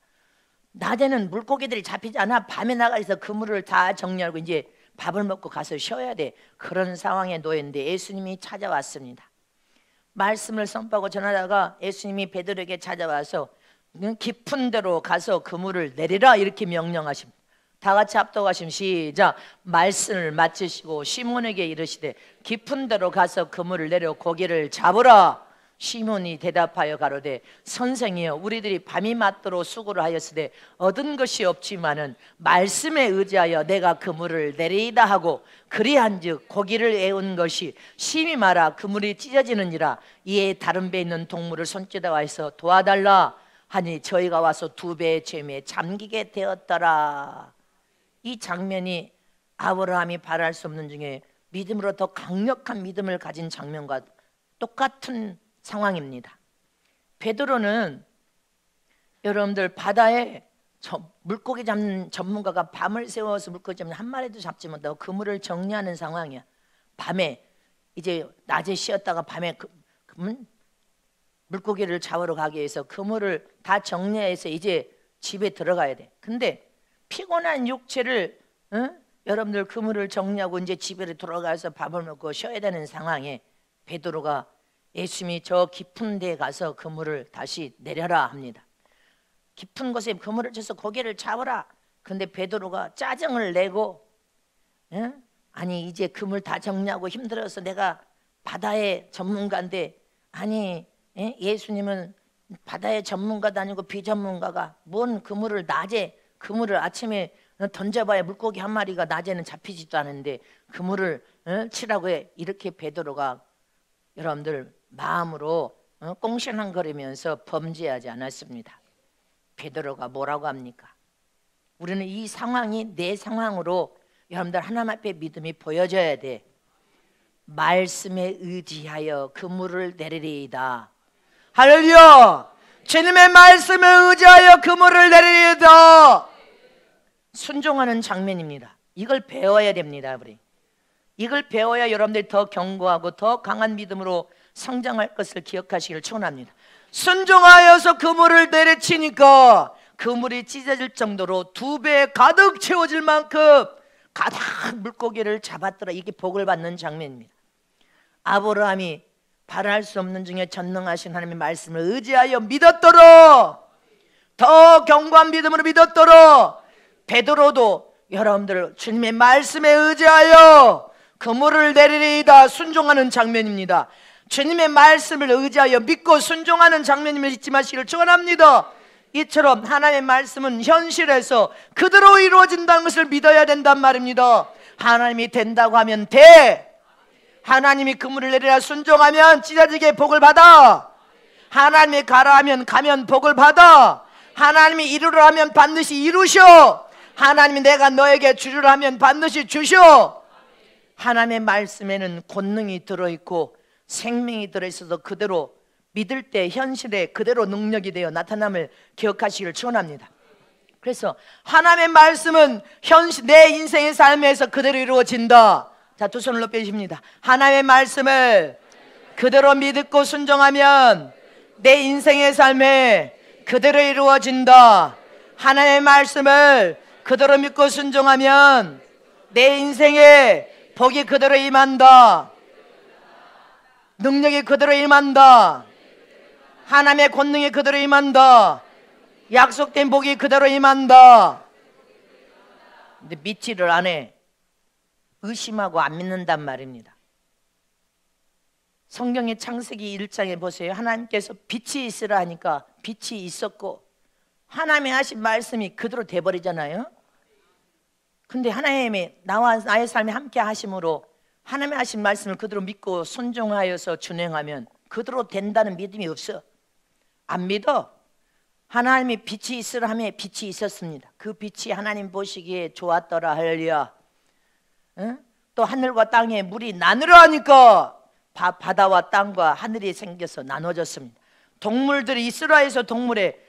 낮에는 물고기들이 잡히지 않아. 밤에 나가서 그물을 다 정리하고 이제 밥을 먹고 가서 쉬어야 돼. 그런 상황에 놓였는데 예수님이 찾아왔습니다. 말씀을 선포하고 전하다가 예수님이 베드로에게 찾아와서 깊은 데로 가서 그물을 내리라 이렇게 명령하십니다. 다 같이 합독하시면 시작. 말씀을 마치시고 시몬에게 이르시되 깊은 데로 가서 그물을 내려 고기를 잡으라. 시몬이 대답하여 가로되 선생이여, 우리들이 밤이 맞도록 수고를 하였으되 얻은 것이 없지만은 말씀에 의지하여 내가 그물을 내리이다 하고, 그리한즉 고기를 애운 것이 심히 많아 그물이 찢어지느니라. 이에 다른 배에 있는 동물을 손짓하여 해서 도와달라 하니 저희가 와서 2배의 재미에 잠기게 되었더라. 이 장면이 아브라함이 바랄 수 없는 중에 믿음으로 더 강력한 믿음을 가진 장면과 똑같은 상황입니다. 베드로는 여러분들 바다에 물고기 잡는 전문가가 밤을 새워서 물고기 잡는 한 마리도 잡지 못하고 그물을 정리하는 상황이야. 밤에 이제 낮에 쉬었다가 밤에 물고기를 잡으러 가기 위해서 그물을 다 정리해서 이제 집에 들어가야 돼. 근데 피곤한 육체를 여러분들 그물을 정리하고 이제 집에 들어가서 밥을 먹고 쉬어야 되는 상황에 베드로가 예수님이 저 깊은 데에 가서 그물을 다시 내려라 합니다. 깊은 곳에 그물을 쳐서 고기를 잡으라. 그런데 베드로가 짜증을 내고 아니 이제 그물 다 정리하고 힘들어서 내가 바다의 전문가인데, 아니 예수님은 바다의 전문가도 아니고 비전문가가 뭔 그물을 낮에, 그물을 아침에 던져봐야 물고기 한 마리가 낮에는 잡히지도 않은데 그물을 치라고 해. 이렇게 베드로가 여러분들 마음으로 꽁시렁거리면서 범죄하지 않았습니다. 베드로가 뭐라고 합니까? 우리는 이 상황이 내 상황으로 여러분들 하나님 앞에 믿음이 보여져야 돼. 말씀에 의지하여 그물을 내리리이다. 할렐루야. 주님의 말씀에 의지하여 그물을 내리리이다. 순종하는 장면입니다. 이걸 배워야 됩니다. 우리 이걸 배워야 여러분들이 더 견고하고 더 강한 믿음으로 성장할 것을 기억하시기를 축원합니다. 순종하여서 그물을 내리치니까 그물이 찢어질 정도로 2배 가득 채워질 만큼 가득 물고기를 잡았더라. 이게 복을 받는 장면입니다. 아브라함이 바랄 수 없는 중에 전능하신 하나님의 말씀을 의지하여 믿었도록, 더 견고한 믿음으로 믿었도록 베드로도 여러분들 주님의 말씀에 의지하여 그물을 내리리이다 순종하는 장면입니다. 주님의 말씀을 의지하여 믿고 순종하는 장면임을 잊지 마시기를 축원합니다. 이처럼 하나님의 말씀은 현실에서 그대로 이루어진다는 것을 믿어야 된단 말입니다. 하나님이 된다고 하면 돼. 하나님이 그물을 내리라 순종하면 찢어지게 복을 받아. 하나님이 가라 하면 가면 복을 받아. 하나님이 이루라 하면 반드시 이루셔. 하나님이 내가 너에게 주리라 하면 반드시 주셔. 하나님의 말씀에는 권능이 들어있고 생명이 들어있어서 그대로 믿을 때 현실에 그대로 능력이 되어 나타남을 기억하시기를 축원합니다. 그래서 하나님의 말씀은 현실 내 인생의 삶에서 그대로 이루어진다. 자, 두 손을 높여주십니다. 하나님의 말씀을 그대로 믿고 순종하면 내 인생의 삶에 그대로 이루어진다. 하나님의 말씀을 그대로 믿고 순종하면 내 인생에 복이 그대로 임한다. 능력이 그대로 임한다. 하나님의 권능이 그대로 임한다. 약속된 복이 그대로 임한다. 근데 믿지를 안 해. 의심하고 안 믿는단 말입니다. 성경의 창세기 1장에 보세요. 하나님께서 빛이 있으라 하니까 빛이 있었고 하나님이 하신 말씀이 그대로 돼버리잖아요. 근데 하나님이 나와 나의 삶에 함께 하심으로 하나님이 하신 말씀을 그대로 믿고 순종하여서 준행하면 그대로 된다는 믿음이 없어. 안 믿어. 하나님이 빛이 있으라 하며 빛이 있었습니다. 그 빛이 하나님 보시기에 좋았더라. 할렐루야. 응? 또 하늘과 땅에 물이 나누라 하니까 바다와 땅과 하늘이 생겨서 나눠졌습니다. 동물들이 이스라엘에서 동물에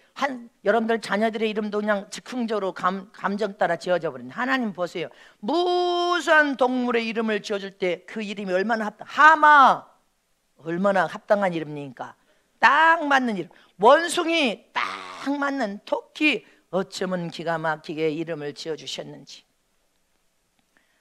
여러분들 자녀들의 이름도 그냥 즉흥적으로 감정 따라 지어져 버린. 하나님 보세요. 무수한 동물의 이름을 지어줄 때 그 이름이 얼마나 하마 얼마나 합당한 이름입니까? 딱 맞는 이름. 원숭이 딱 맞는 토끼 어쩌면 기가 막히게 이름을 지어주셨는지.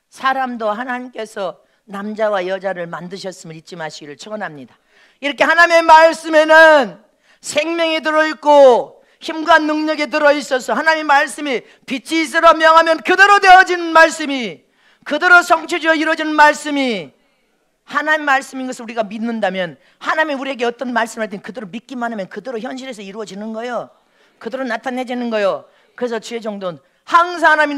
사람도 하나님께서 남자와 여자를 만드셨음을 잊지 마시기를 축원합니다. 이렇게 하나님의 말씀에는 생명이 들어있고 힘과 능력이 들어있어서 하나님의 말씀이 빛이 있으라 명하면 그대로 되어지는 말씀이 그대로 성취되어 이루어지는 말씀이 하나님 말씀인 것을 우리가 믿는다면 하나님이 우리에게 어떤 말씀을 할 때 그대로 믿기만 하면 그대로 현실에서 이루어지는 거예요. 그대로 나타내지는 거예요. 그래서 주의 정도는 항상 하나님이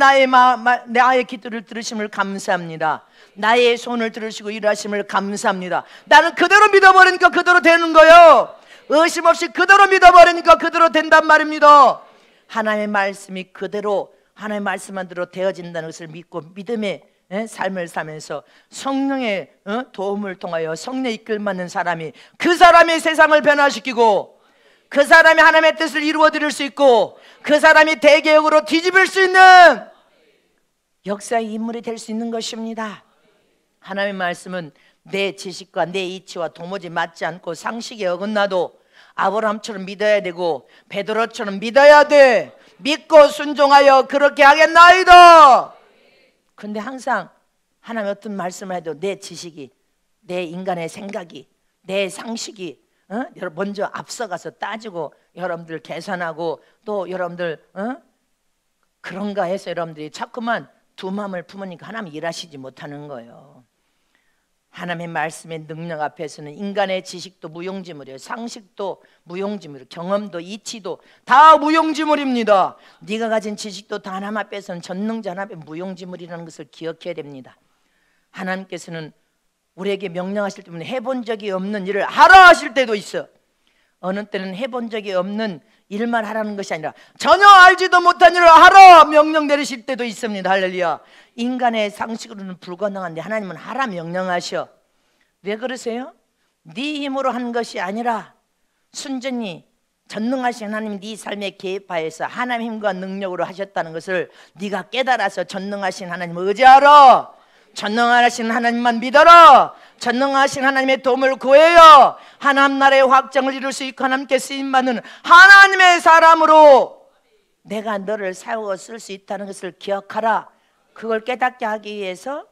나의 기도를 들으심을 감사합니다. 나의 손을 들으시고 일하심을 감사합니다. 나는 그대로 믿어버리니까 그대로 되는 거예요. 의심 없이 그대로 믿어버리니까 그대로 된단 말입니다. 하나님의 말씀이 그대로 하나님의 말씀만 대로 되어진다는 것을 믿고 믿음의 삶을 살면서 성령의 도움을 통하여 성령의 이끌맞는 사람이 그 사람이 세상을 변화시키고 그 사람이 하나님의 뜻을 이루어 드릴 수 있고 그 사람이 대개혁으로 뒤집을 수 있는 역사의 인물이 될 수 있는 것입니다. 하나님의 말씀은 내 지식과 내 이치와 도무지 맞지 않고 상식에 어긋나도 아브라함처럼 믿어야 되고 베드로처럼 믿어야 돼. 믿고 순종하여 그렇게 하겠나이다. 근데 항상 하나님 어떤 말씀을 해도 내 지식이 내 인간의 생각이 내 상식이 먼저 앞서가서 따지고 여러분들 계산하고 또 여러분들 그런가 해서 여러분들이 자꾸만 두 마음을 품으니까 하나님 일하시지 못하는 거예요. 하나님의 말씀의 능력 앞에서는 인간의 지식도 무용지물이에요. 상식도 무용지물, 경험도 이치도 다 무용지물입니다. 네가 가진 지식도 다 하나님 앞에서는 전능자 하나님 앞에 무용지물이라는 것을 기억해야 됩니다. 하나님께서는 우리에게 명령하실 때는 해본 적이 없는 일을 하라 하실 때도 있어. 어느 때는 해본 적이 없는 일만 하라는 것이 아니라 전혀 알지도 못한 일을 하라 명령 내리실 때도 있습니다. 할렐루야. 인간의 상식으로는 불가능한데 하나님은 하라 명령하셔. 왜 그러세요? 네 힘으로 한 것이 아니라 순전히 전능하신 하나님 네 삶에 개입하여서 하나님 힘과 능력으로 하셨다는 것을 네가 깨달아서 전능하신 하나님을 의지하라. 전능하신 하나님만 믿어라. 전능하신 하나님의 도움을 구해요. 하나님 나라의 확장을 이룰 수 있고 하나님께 쓰임받는 하나님의 사람으로 내가 너를 사용하고 쓸 수 있다는 것을 기억하라. 그걸 깨닫게 하기 위해서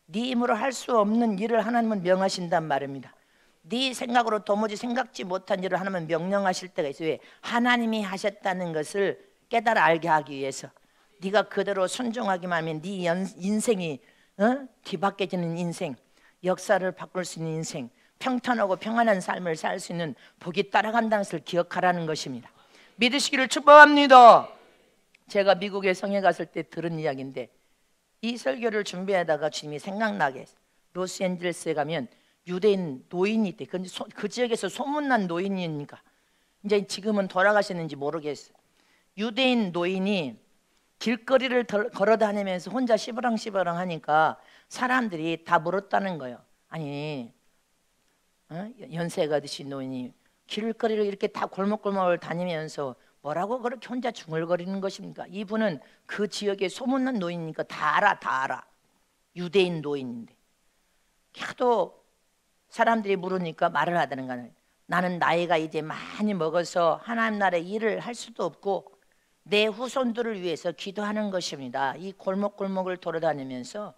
네 힘으로 할 수 없는 일을 하나님은 명하신단 말입니다. 네 생각으로 도무지 생각지 못한 일을 하나님은 명령하실 때가 있어요. 왜? 하나님이 하셨다는 것을 깨달아 알게 하기 위해서. 네가 그대로 순종하기만 하면 네 인생이 뒤바뀌어지는 인생, 역사를 바꿀 수 있는 인생, 평탄하고 평안한 삶을 살 수 있는 복이 따라간다는 것을 기억하라는 것입니다. 믿으시기를 축복합니다. 제가 미국에 성에 갔을 때 들은 이야기인데, 이 설교를 준비하다가 주님이 생각나게 했어요. 로스앤젤레스에 가면 유대인 노인이 있대. 그 지역에서 소문난 노인이니까, 이제 지금은 돌아가셨는지 모르겠어요. 유대인 노인이 길거리를 걸어 다니면서 혼자 시버렁시버렁 하니까 사람들이 다 물었다는 거예요. 아니, 연세가 드신 노인이 길거리를 이렇게 다 골목골목을 다니면서 뭐라고 그렇게 혼자 중얼거리는 것입니까? 이분은 그 지역에 소문난 노인이니까 다 알아. 유대인 노인인데, 하도 사람들이 물으니까 말을 하다는 거는, 나는 나이가 이제 많이 먹어서 하나님 나라의 일을 할 수도 없고 내 후손들을 위해서 기도하는 것입니다. 이 골목골목을 돌아다니면서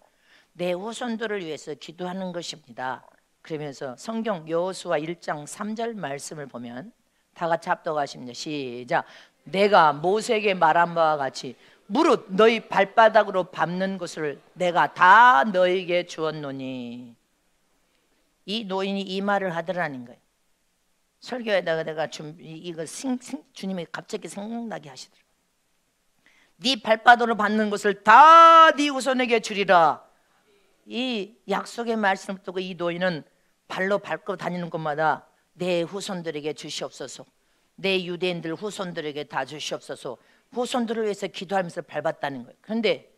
내 후손들을 위해서 기도하는 것입니다. 그러면서 성경 여호수아 1장 3절 말씀을 보면, 다 같이 합독하십니다. 시작. 내가 모세에게 말한 바와 같이 무릇 너희 발바닥으로 밟는 것을 내가 다 너에게 주었노니. 이 노인이 이 말을 하더라는 거예요. 설교에다가 내가 이거 주님이 갑자기 생각나게 하시더라고요. 네 발바닥으로 밟는 것을 다 네 후손에게 주리라. 이 약속의 말씀을 듣고 이 노인은 발로 밟고 다니는 곳마다 내 후손들에게 주시옵소서, 내 유대인들 후손들에게 다 주시옵소서, 후손들을 위해서 기도하면서 밟았다는 거예요. 그런데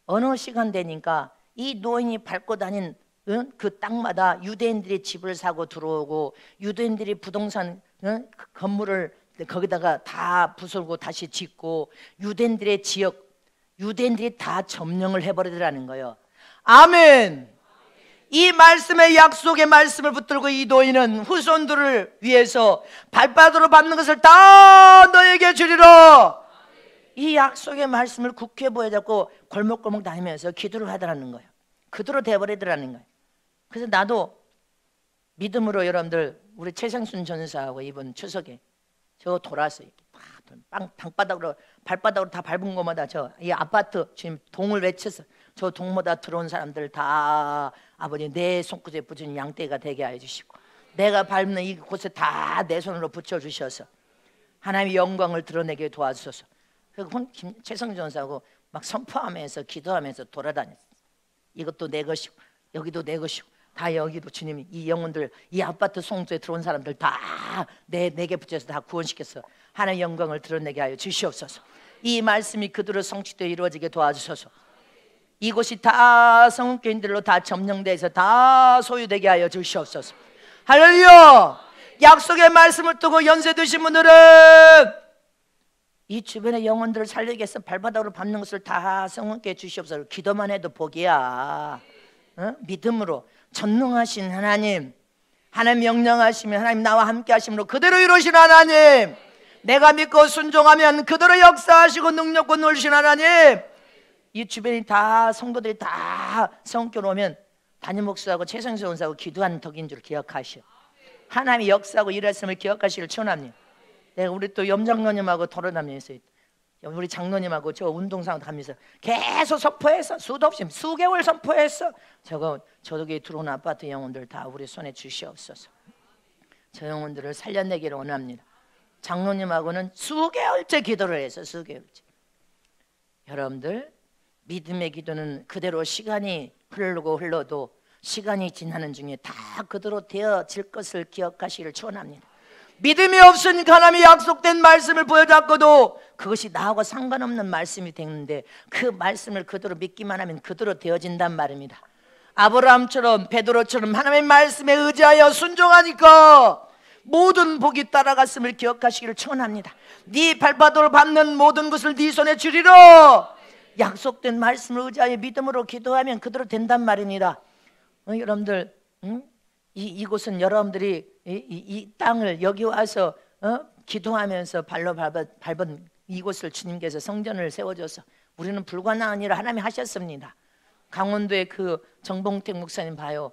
어느 시간 되니까 이 노인이 밟고 다닌 그 땅마다 유대인들이 집을 사고 들어오고, 유대인들이 부동산 건물을 거기다가 다 부수고 다시 짓고, 유대인들의 지역, 유대인들이 다 점령을 해버리더라는 거예요. 아멘. 이 말씀의 약속의 말씀을 붙들고 이 노인은 후손들을 위해서 발바닥으로 밟는 것을 다 너에게 주리라. 이 약속의 말씀을 굳게 보여잡고 골목골목 다니면서 기도를 하더라는 거예요. 그대로 돼버리더라는 거예요. 그래서 나도 믿음으로, 여러분들 우리 최상순 전사하고 이번 추석에 저 돌아서 방바닥으로 발바닥으로 다 밟은 곳마다 이 아파트 지금 동을 외쳐서 저 동마다 들어온 사람들 다 아버지 내 손끝에 붙인 양떼가 되게 하여 주시고, 내가 밟는 이곳에 다 내 손으로 붙여 주셔서 하나님의 영광을 드러내게 도와주소서. 그리고 최성준 전사하고 막 선포하면서 기도하면서 돌아다녔어요. 이것도 내 것이고 여기도 내 것이고 다 여기도 주님이 이 영혼들, 이 아파트 송도에 들어온 사람들 다 내게 붙여서 다 구원시켜서 하나님의 영광을 드러내게 하여 주시옵소서. 이 말씀이 그대로 성취되어 이루어지게 도와주소서. 이곳이 다 성교인들로 다 점령돼서 다 소유되게 하여 주시옵소서. 할렐루야. 약속의 말씀을 두고 연세 드신 분들은 이 주변의 영혼들을 살리기 위해서 발바닥으로 밟는 것을 다 성령께 주시옵소서. 기도만 해도 복이야. 믿음으로 전능하신 하나님, 하나님 명령하시면 하나님 나와 함께 하심으로 그대로 이루신 하나님, 내가 믿고 순종하면 그대로 역사하시고 능력과 놀신 하나님, 이 주변이 다 성도들이 다 성교로 오면 담임 목사하고 최성수 원사하고 기도하는 덕인 줄 기억하시오. 하나님이 역사하고 일하심을 기억하시길 축원합니다. 내가 우리 또 염장로님하고 돌아다니면서 우리 장로님하고 저 운동장 가면서 계속 선포해서 수도 없이 수개월 선포했어. 저기 들어온 아파트 영혼들 다 우리 손에 주시옵소서. 저 영혼들을 살려내기를 원합니다. 장로님하고는 수개월째 기도를 해서 수개월째. 여러분들 믿음의 기도는 그대로 시간이 흘러도 시간이 지나는 중에 다 그대로 되어질 것을 기억하시기를 축원합니다. 믿음이 없으니까 하나님이 약속된 말씀을 보여잡고도 그것이 나하고 상관없는 말씀이 되는데, 그 말씀을 그대로 믿기만 하면 그대로 되어진단 말입니다. 아브라함처럼 베드로처럼 하나님의 말씀에 의지하여 순종하니까 모든 복이 따라갔음을 기억하시기를 축원합니다. 네 발바닥을 밟는 모든 것을 네 손에 주리라. 약속된 말씀을 의지하여 믿음으로 기도하면 그대로 된단 말입니다. 여러분들, 이곳은 여러분들이 이 땅을 여기 와서 기도하면서 발로 밟은 이곳을 주님께서 성전을 세워줘서 우리는 불가능한 일을 하나님이 하셨습니다. 강원도의 그 정봉택 목사님 봐요.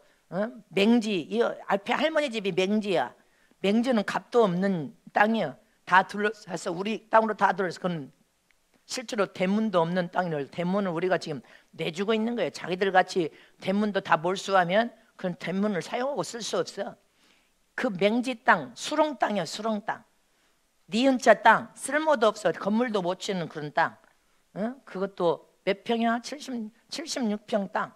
맹지, 이 앞에 할머니 집이 맹지야. 맹지는 값도 없는 땅이에요. 다 둘러싸서 우리 땅으로 다 둘러서, 그건 실제로 대문도 없는 땅을, 대문을 우리가 지금 내주고 있는 거예요. 자기들 같이 대문도 다 몰수하면 그런 대문을 사용하고 쓸 수 없어. 그 맹지 땅, 수렁 땅이야, 수렁 땅. 니은자 땅, 쓸모도 없어, 건물도 못 짓는 그런 땅. 그것도 몇 평이야? 76평 땅.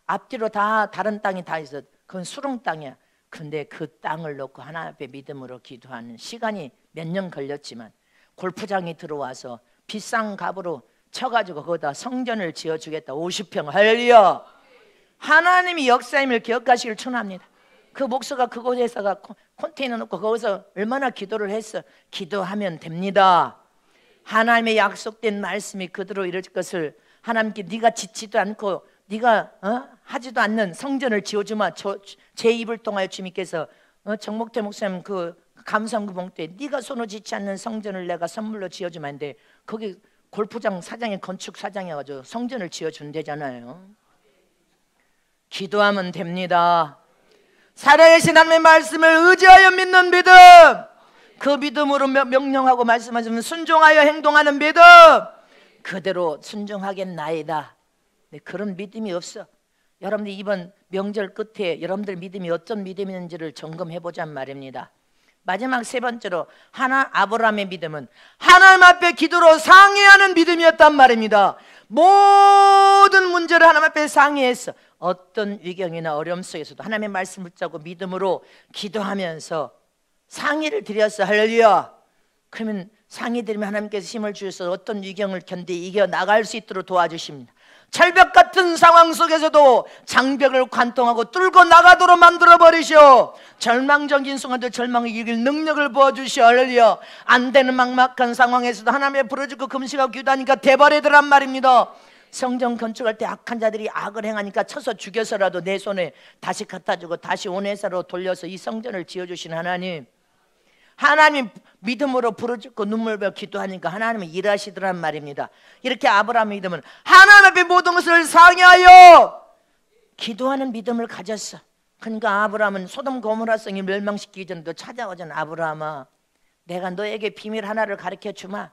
앞뒤로 다 다른 땅이 다 있어. 그건 수렁 땅이야. 근데 그 땅을 놓고 하나님 앞에 믿음으로 기도하는 시간이 몇 년 걸렸지만 골프장이 들어와서 비싼 값으로 쳐가지고 거기다 성전을 지어주겠다. 50평. 할렐루야. 하나님이 역사임을 기억하시길 축원합니다. 그 목사가 그곳에다가 컨테이너 놓고 거기서 얼마나 기도를 했어. 기도하면 됩니다. 하나님의 약속된 말씀이 그대로 이루어질 것을 하나님께 네가 짓지도 않고 네가 하지도 않는 성전을 지어주마. 제 입을 통하여 주님께서 정목태 목사님 그 감상구봉 때 네가 손을 짓지 않는 성전을 내가 선물로 지어주면 안 돼. 거기 골프장 사장이 건축 사장이어가지고 성전을 지어준대잖아요. 기도하면 됩니다. 살아계신 하나님의 말씀을 의지하여 믿는 믿음, 그 믿음으로 명령하고 말씀하시면 순종하여 행동하는 믿음, 그대로 순종하겠나이다. 네, 그런 믿음이 없어. 여러분들 이번 명절 끝에 여러분들 믿음이 어떤 믿음인지를 점검해보자는 말입니다. 마지막 세 번째로 아브라함의 믿음은 하나님 앞에 기도로 상의하는 믿음이었단 말입니다. 모든 문제를 하나님 앞에 상의했어. 어떤 위경이나 어려움 속에서도 하나님의 말씀을 붙잡고 믿음으로 기도하면서 상의를 드렸어. 할렐루야. 그러면 상의 드리면 하나님께서 힘을 주셔서 어떤 위경을 이겨 나갈 수 있도록 도와주십니다. 철벽 같은 상황 속에서도 장벽을 관통하고 뚫고 나가도록 만들어버리시오. 절망적인 순간도 절망을 이길 능력을 부어주시오. 할렐루야. 안 되는 막막한 상황에서도 하나님의 부르짖고 금식하고 기도하니까 돼버리더란 말입니다. 성전 건축할 때 악한 자들이 악을 행하니까 쳐서 죽여서라도 내 손에 다시 갖다주고 다시 온회사로 돌려서 이 성전을 지어주신 하나님, 하나님 믿음으로 부르짖고 눈물며 기도하니까 하나님은 일하시더란 말입니다. 이렇게 아브라함의 믿음은 하나님 앞에 모든 것을 상의하여 기도하는 믿음을 가졌어. 그러니까 아브라함은 소돔 고모라 성이 멸망시키기 전에도 찾아오잖아. 아브라함아, 내가 너에게 비밀 하나를 가르쳐 주마.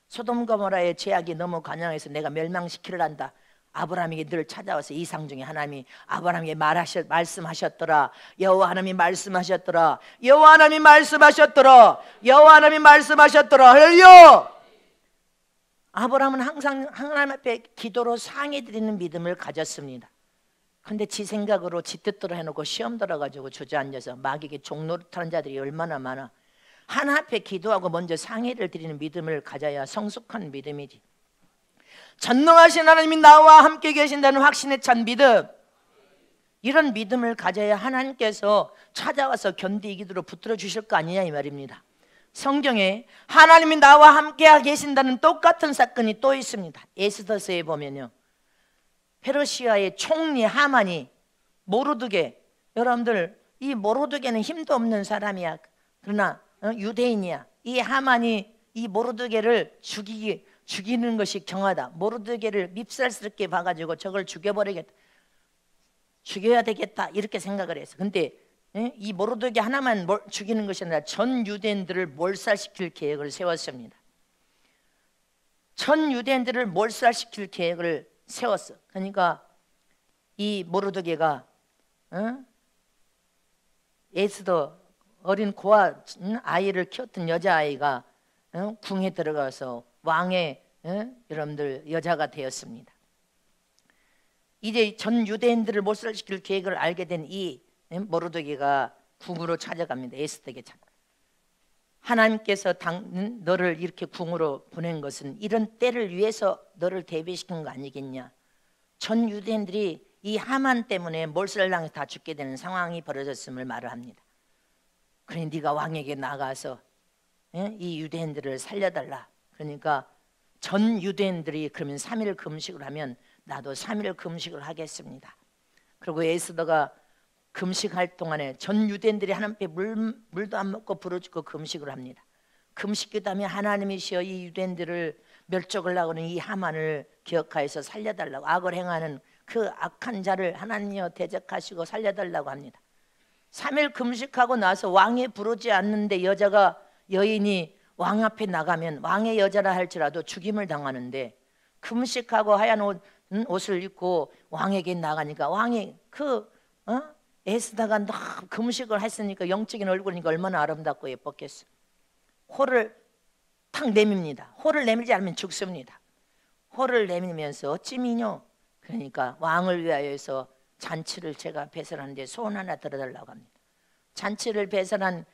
소돔 고모라의 죄악이 너무 관영해서 내가 멸망시키려한다. 아브라함에게 늘 찾아와서 이상 중에 하나님이 아브라함에게 말씀하셨더라. 여호와 하나님이 말씀하셨더라. 여호와 하나님이 말씀하셨더라. 여호와 하나님이 말씀하셨더라. 할렐루야. 아브라함은 항상 하나님 앞에 기도로 상의 드리는 믿음을 가졌습니다. 근데 지 생각으로 지 뜻대로 해놓고 시험 들어가지고 주저앉아서 마귀에게 종노릇하는 자들이 얼마나 많아. 하나님 앞에 기도하고 먼저 상의를 드리는 믿음을 가져야 성숙한 믿음이지. 전능하신 하나님이 나와 함께 계신다는 확신에 찬 믿음, 이런 믿음을 가져야 하나님께서 찾아와서 견디기도록 붙들어 주실 거 아니냐 이 말입니다. 성경에 하나님이 나와 함께 계신다는 똑같은 사건이 또 있습니다. 에스더서에 보면요, 페르시아의 총리 하만이 모르드게, 여러분들 이 모르드게는 힘도 없는 사람이야. 그러나 유대인이야. 이 하만이 이 모르드게를 죽이는 것이 경하다. 모르드게를 밉살스럽게 봐가지고 저걸 죽여야 되겠다 이렇게 생각을 했어. 근데 이 모르드게 하나만 죽이는 것이 아니라 전 유대인들을 몰살시킬 계획을 세웠습니다. 전 유대인들을 몰살시킬 계획을 세웠어. 그러니까 이 모르드게가 에스더 어린 고아 아이를 키웠던 여자아이가 궁에 들어가서 왕의 여러분들 여자가 되었습니다. 이제 전 유대인들을 몰살시킬 계획을 알게 된 이 모르드게가 궁으로 찾아갑니다. 에스더에게 찾아. 하나님께서 너를 이렇게 궁으로 보낸 것은 이런 때를 위해서 너를 대비시킨 거 아니겠냐. 전 유대인들이 이 하만 때문에 몰살당해서 다 죽게 되는 상황이 벌어졌음을 말을 합니다. 그러니 네가 왕에게 나가서 이 유대인들을 살려달라. 그러니까 전 유대인들이 그러면 3일 금식을 하면 나도 3일 금식을 하겠습니다. 그리고 에스더가 금식할 동안에 전 유대인들이 하나님께 물도 안 먹고 부르짖고 금식을 합니다. 금식기도 하면 하나님이시여 이 유대인들을 멸족을 하고는 이 하만을 기억하여서 살려달라고, 악을 행하는 그 악한 자를 하나님이여 대적하시고 살려달라고 합니다. 3일 금식하고 나서 왕이 부르지 않는데 여인이 왕 앞에 나가면 왕의 여자라 할지라도 죽임을 당하는데, 금식하고 하얀 옷을 입고 왕에게 나가니까 왕이 에스더가 너무 금식을 했으니까 영적인 얼굴이니까 얼마나 아름답고 예뻤겠어. 호를 탁 내밉니다. 호를 내밀지 않으면 죽습니다. 호를 내밀면서 어찌 미뇨? 그러니까 왕을 위하여 해서 잔치를 제가 배설하는데 소원 하나 들어달라고 합니다. 잔치를 배설한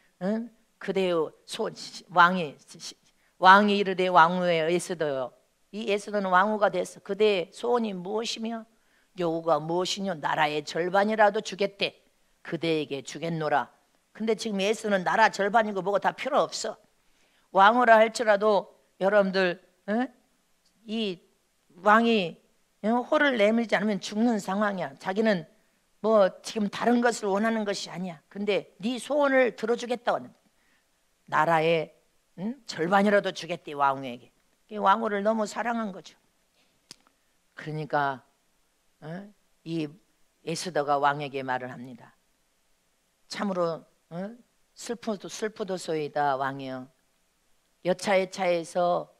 그대의 소원, 왕이 이르되 왕후의 에스더요, 이 에스더는 왕후가 됐어. 그대의 소원이 무엇이며 요구가 무엇이뇨? 나라의 절반이라도 주겠대. 그대에게 주겠노라. 근데 지금 에스더는 나라 절반이고 뭐고 다 필요 없어. 왕후라 할지라도 여러분들 이 왕이 호를 내밀지 않으면 죽는 상황이야. 자기는 뭐 지금 다른 것을 원하는 것이 아니야. 근데 네 소원을 들어주겠다고 하는, 나라의 절반이라도 주겠대 왕후에게. 왕후를 너무 사랑한 거죠. 그러니까 이 에스더가 왕에게 말을 합니다. 참으로 슬프도소이다 왕이여. 여차의 차에서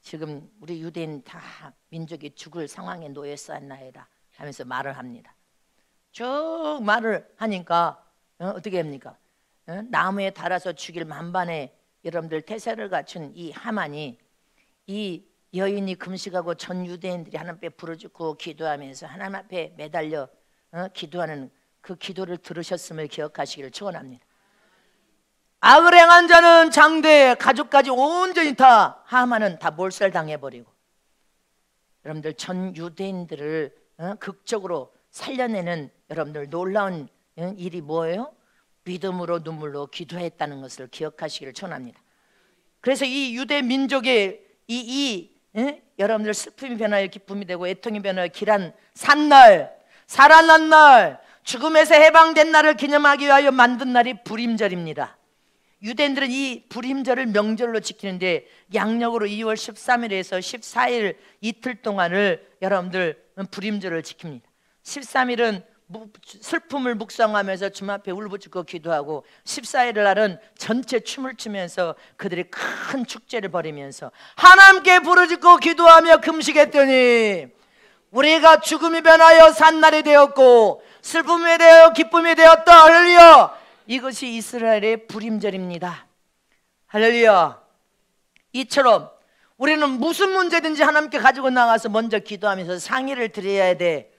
지금 우리 유대인 다 민족이 죽을 상황에 놓였었나이다 하면서 말을 합니다. 쭉 말을 하니까 어떻게 합니까? 나무에 달아서 죽일 만반의 여러분들 태세를 갖춘 이 하만이, 이 여인이 금식하고 전 유대인들이 하나님 앞에 부르짖고 기도하면서 하나님 앞에 매달려 기도하는 그 기도를 들으셨음을 기억하시기를 축원합니다. 악을 행한 자는 장대 가족까지 온전히 다, 하만은 다 몰살당해버리고 여러분들 전 유대인들을 극적으로 살려내는 여러분들 놀라운 일이 뭐예요? 믿음으로 눈물로 기도했다는 것을 기억하시기를 축원합니다. 그래서 이 유대 민족의 여러분들 슬픔이 변하여 기쁨이 되고 애통이 변하여 길한 산날, 살아난 날, 죽음에서 해방된 날을 기념하기 위하여 만든 날이 불임절입니다. 유대인들은 이 불임절을 명절로 지키는데 양력으로 2월 13일에서 14일 이틀 동안을 여러분들 불임절을 지킵니다. 13일은 슬픔을 묵상하면서 주님 앞에 울부짖고 기도하고, 14일 날은 전체 춤을 추면서 그들이 큰 축제를 벌이면서 하나님께 부르짖고 기도하며 금식했더니 우리가 죽음이 변하여 산날이 되었고 슬픔이 되어 기쁨이 되었다. 할렐루야. 이것이 이스라엘의 불임절입니다. 할렐루야. 이처럼 우리는 무슨 문제든지 하나님께 가지고 나가서 먼저 기도하면서 상의를 드려야 돼.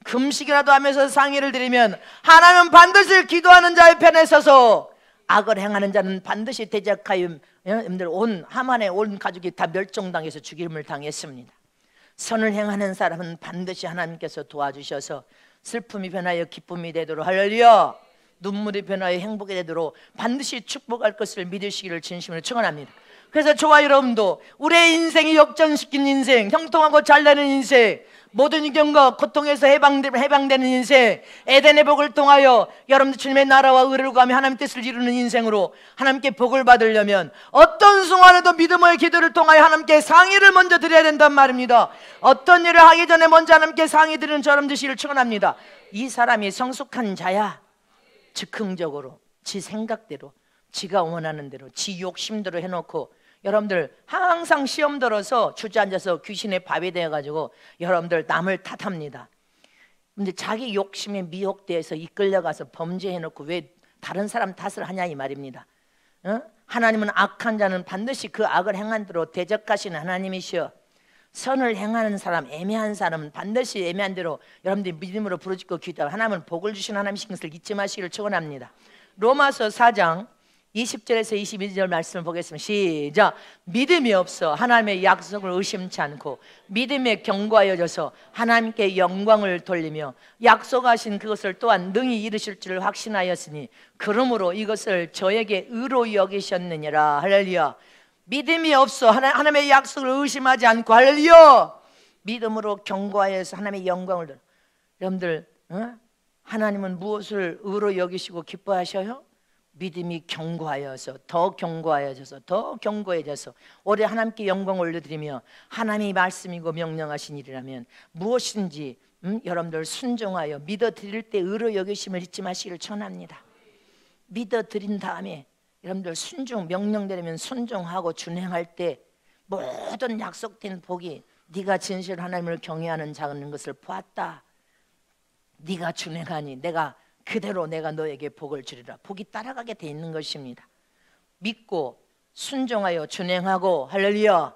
금식이라도 하면서 상의를 드리면 하나님은 반드시 기도하는 자의 편에 서서 악을 행하는 자는 반드시 대적하여 여러분들 온 하만의 온 가족이 다 멸종당해서 죽임을 당했습니다. 선을 행하는 사람은 반드시 하나님께서 도와주셔서 슬픔이 변하여 기쁨이 되도록, 할렐루야, 눈물이 변하여 행복이 되도록 반드시 축복할 것을 믿으시기를 진심으로 축원합니다. 그래서 저와 여러분도 우리의 인생이 역전시킨 인생, 형통하고 잘되는 인생, 모든 경과 고통에서 해방되는 인생, 에덴의 복을 통하여 여러분들 주님의 나라와 의를 구하며 하나님 뜻을 이루는 인생으로 하나님께 복을 받으려면 어떤 순간에도 믿음의 기도를 통하여 하나님께 상의를 먼저 드려야 된단 말입니다. 어떤 일을 하기 전에 먼저 하나님께 상의 드리는 저런 되시기를 축원합니다. 이 사람이 성숙한 자야. 즉흥적으로 지 생각대로, 지가 원하는 대로, 지 욕심대로 해놓고 여러분들 항상 시험 들어서 주저앉아서 귀신의 밥이 되어가지고 여러분들 남을 탓합니다. 근데 자기 욕심에 미혹돼서 이끌려가서 범죄해놓고 왜 다른 사람 탓을 하냐 이 말입니다. 하나님은 악한 자는 반드시 그 악을 행한 대로 대적하시는 하나님이시여, 선을 행하는 사람, 애매한 사람은 반드시 애매한 대로 여러분들이 믿음으로 부르짖고 기도하고 하나님은 복을 주시는 하나님이신 것을 잊지 마시기를 축원합니다. 로마서 4장 20절에서 22절 말씀을 보겠습니다. 시작. 믿음이 없어 하나님의 약속을 의심치 않고 믿음에 견고하여져서 하나님께 영광을 돌리며 약속하신 그것을 또한 능히 이루실 줄을 확신하였으니 그러므로 이것을 저에게 의로 여기셨느니라. 할렐루야. 믿음이 없어 하나님의 약속을 의심하지 않고, 할렐루야, 믿음으로 견고하여서 하나님의 영광을 돌려. 여러분들 하나님은 무엇을 의로 여기시고 기뻐하셔요? 믿음이 견고하여서 더 견고하여져서 더 견고해져서 오래 하나님께 영광을 올려드리며 하나님이 말씀이고 명령하신 일이라면 무엇인지 여러분들 순종하여 믿어드릴 때 의로 여기심을 잊지 마시기를 전합니다. 믿어드린 다음에 여러분들 순종, 명령되면 순종하고 준행할 때 모든 약속된 복이, 네가 진실 하나님을 경외하는 자는 것을 보았다, 네가 준행하니 내가 그대로 내가 너에게 복을 주리라. 복이 따라가게 돼 있는 것입니다. 믿고 순종하여 준행하고 할렐루야,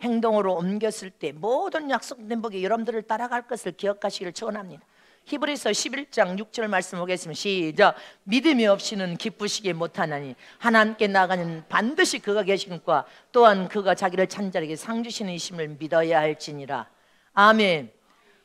행동으로 옮겼을 때 모든 약속된 복이 여러분들을 따라갈 것을 기억하시기를 축원합니다. 히브리서 11장 6절 말씀 보겠습니다. 시작. 믿음이 없이는 기쁘시게 못하나니 하나님께 나가는 반드시 그가 계시니까 또한 그가 자기를 찾는 자에게 상 주시는 이심을 믿어야 할지니라. 아멘.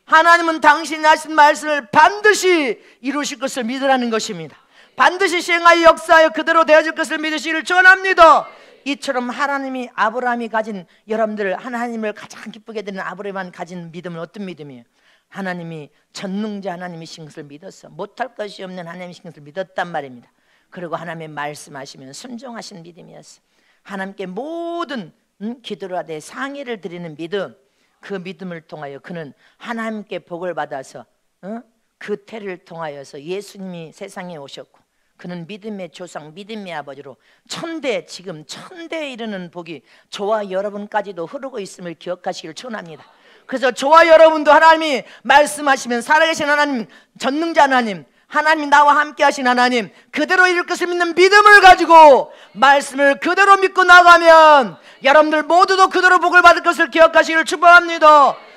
하나님은 당신이 하신 말씀을 반드시 이루실 것을 믿으라는 것입니다. 반드시 시행하여 역사하여 그대로 되어질 것을 믿으시기를 축원합니다. 이처럼 하나님이 아브라함이 가진, 여러분들 하나님을 가장 기쁘게 되는 아브라함이 가진 믿음은 어떤 믿음이에요? 하나님이 전능자 하나님이신 것을 믿었어. 못할 것이 없는 하나님이신 것을 믿었단 말입니다. 그리고 하나님의 말씀하시면 순종하신 믿음이었어. 하나님께 모든 기도를 하되 상의를 드리는 믿음, 그 믿음을 통하여 그는 하나님께 복을 받아서 그 태를 통하여서 예수님이 세상에 오셨고 그는 믿음의 조상, 믿음의 아버지로 지금 천대에 이르는 복이 저와 여러분까지도 흐르고 있음을 기억하시기를 축원합니다. 그래서 저와 여러분도 하나님이 말씀하시면 살아계신 하나님, 전능자 하나님, 하나님이 나와 함께 하신 하나님, 그대로 이룰 것을 믿는 믿음을 가지고 말씀을 그대로 믿고 나가면 여러분들 모두도 그대로 복을 받을 것을 기억하시기를 축복합니다.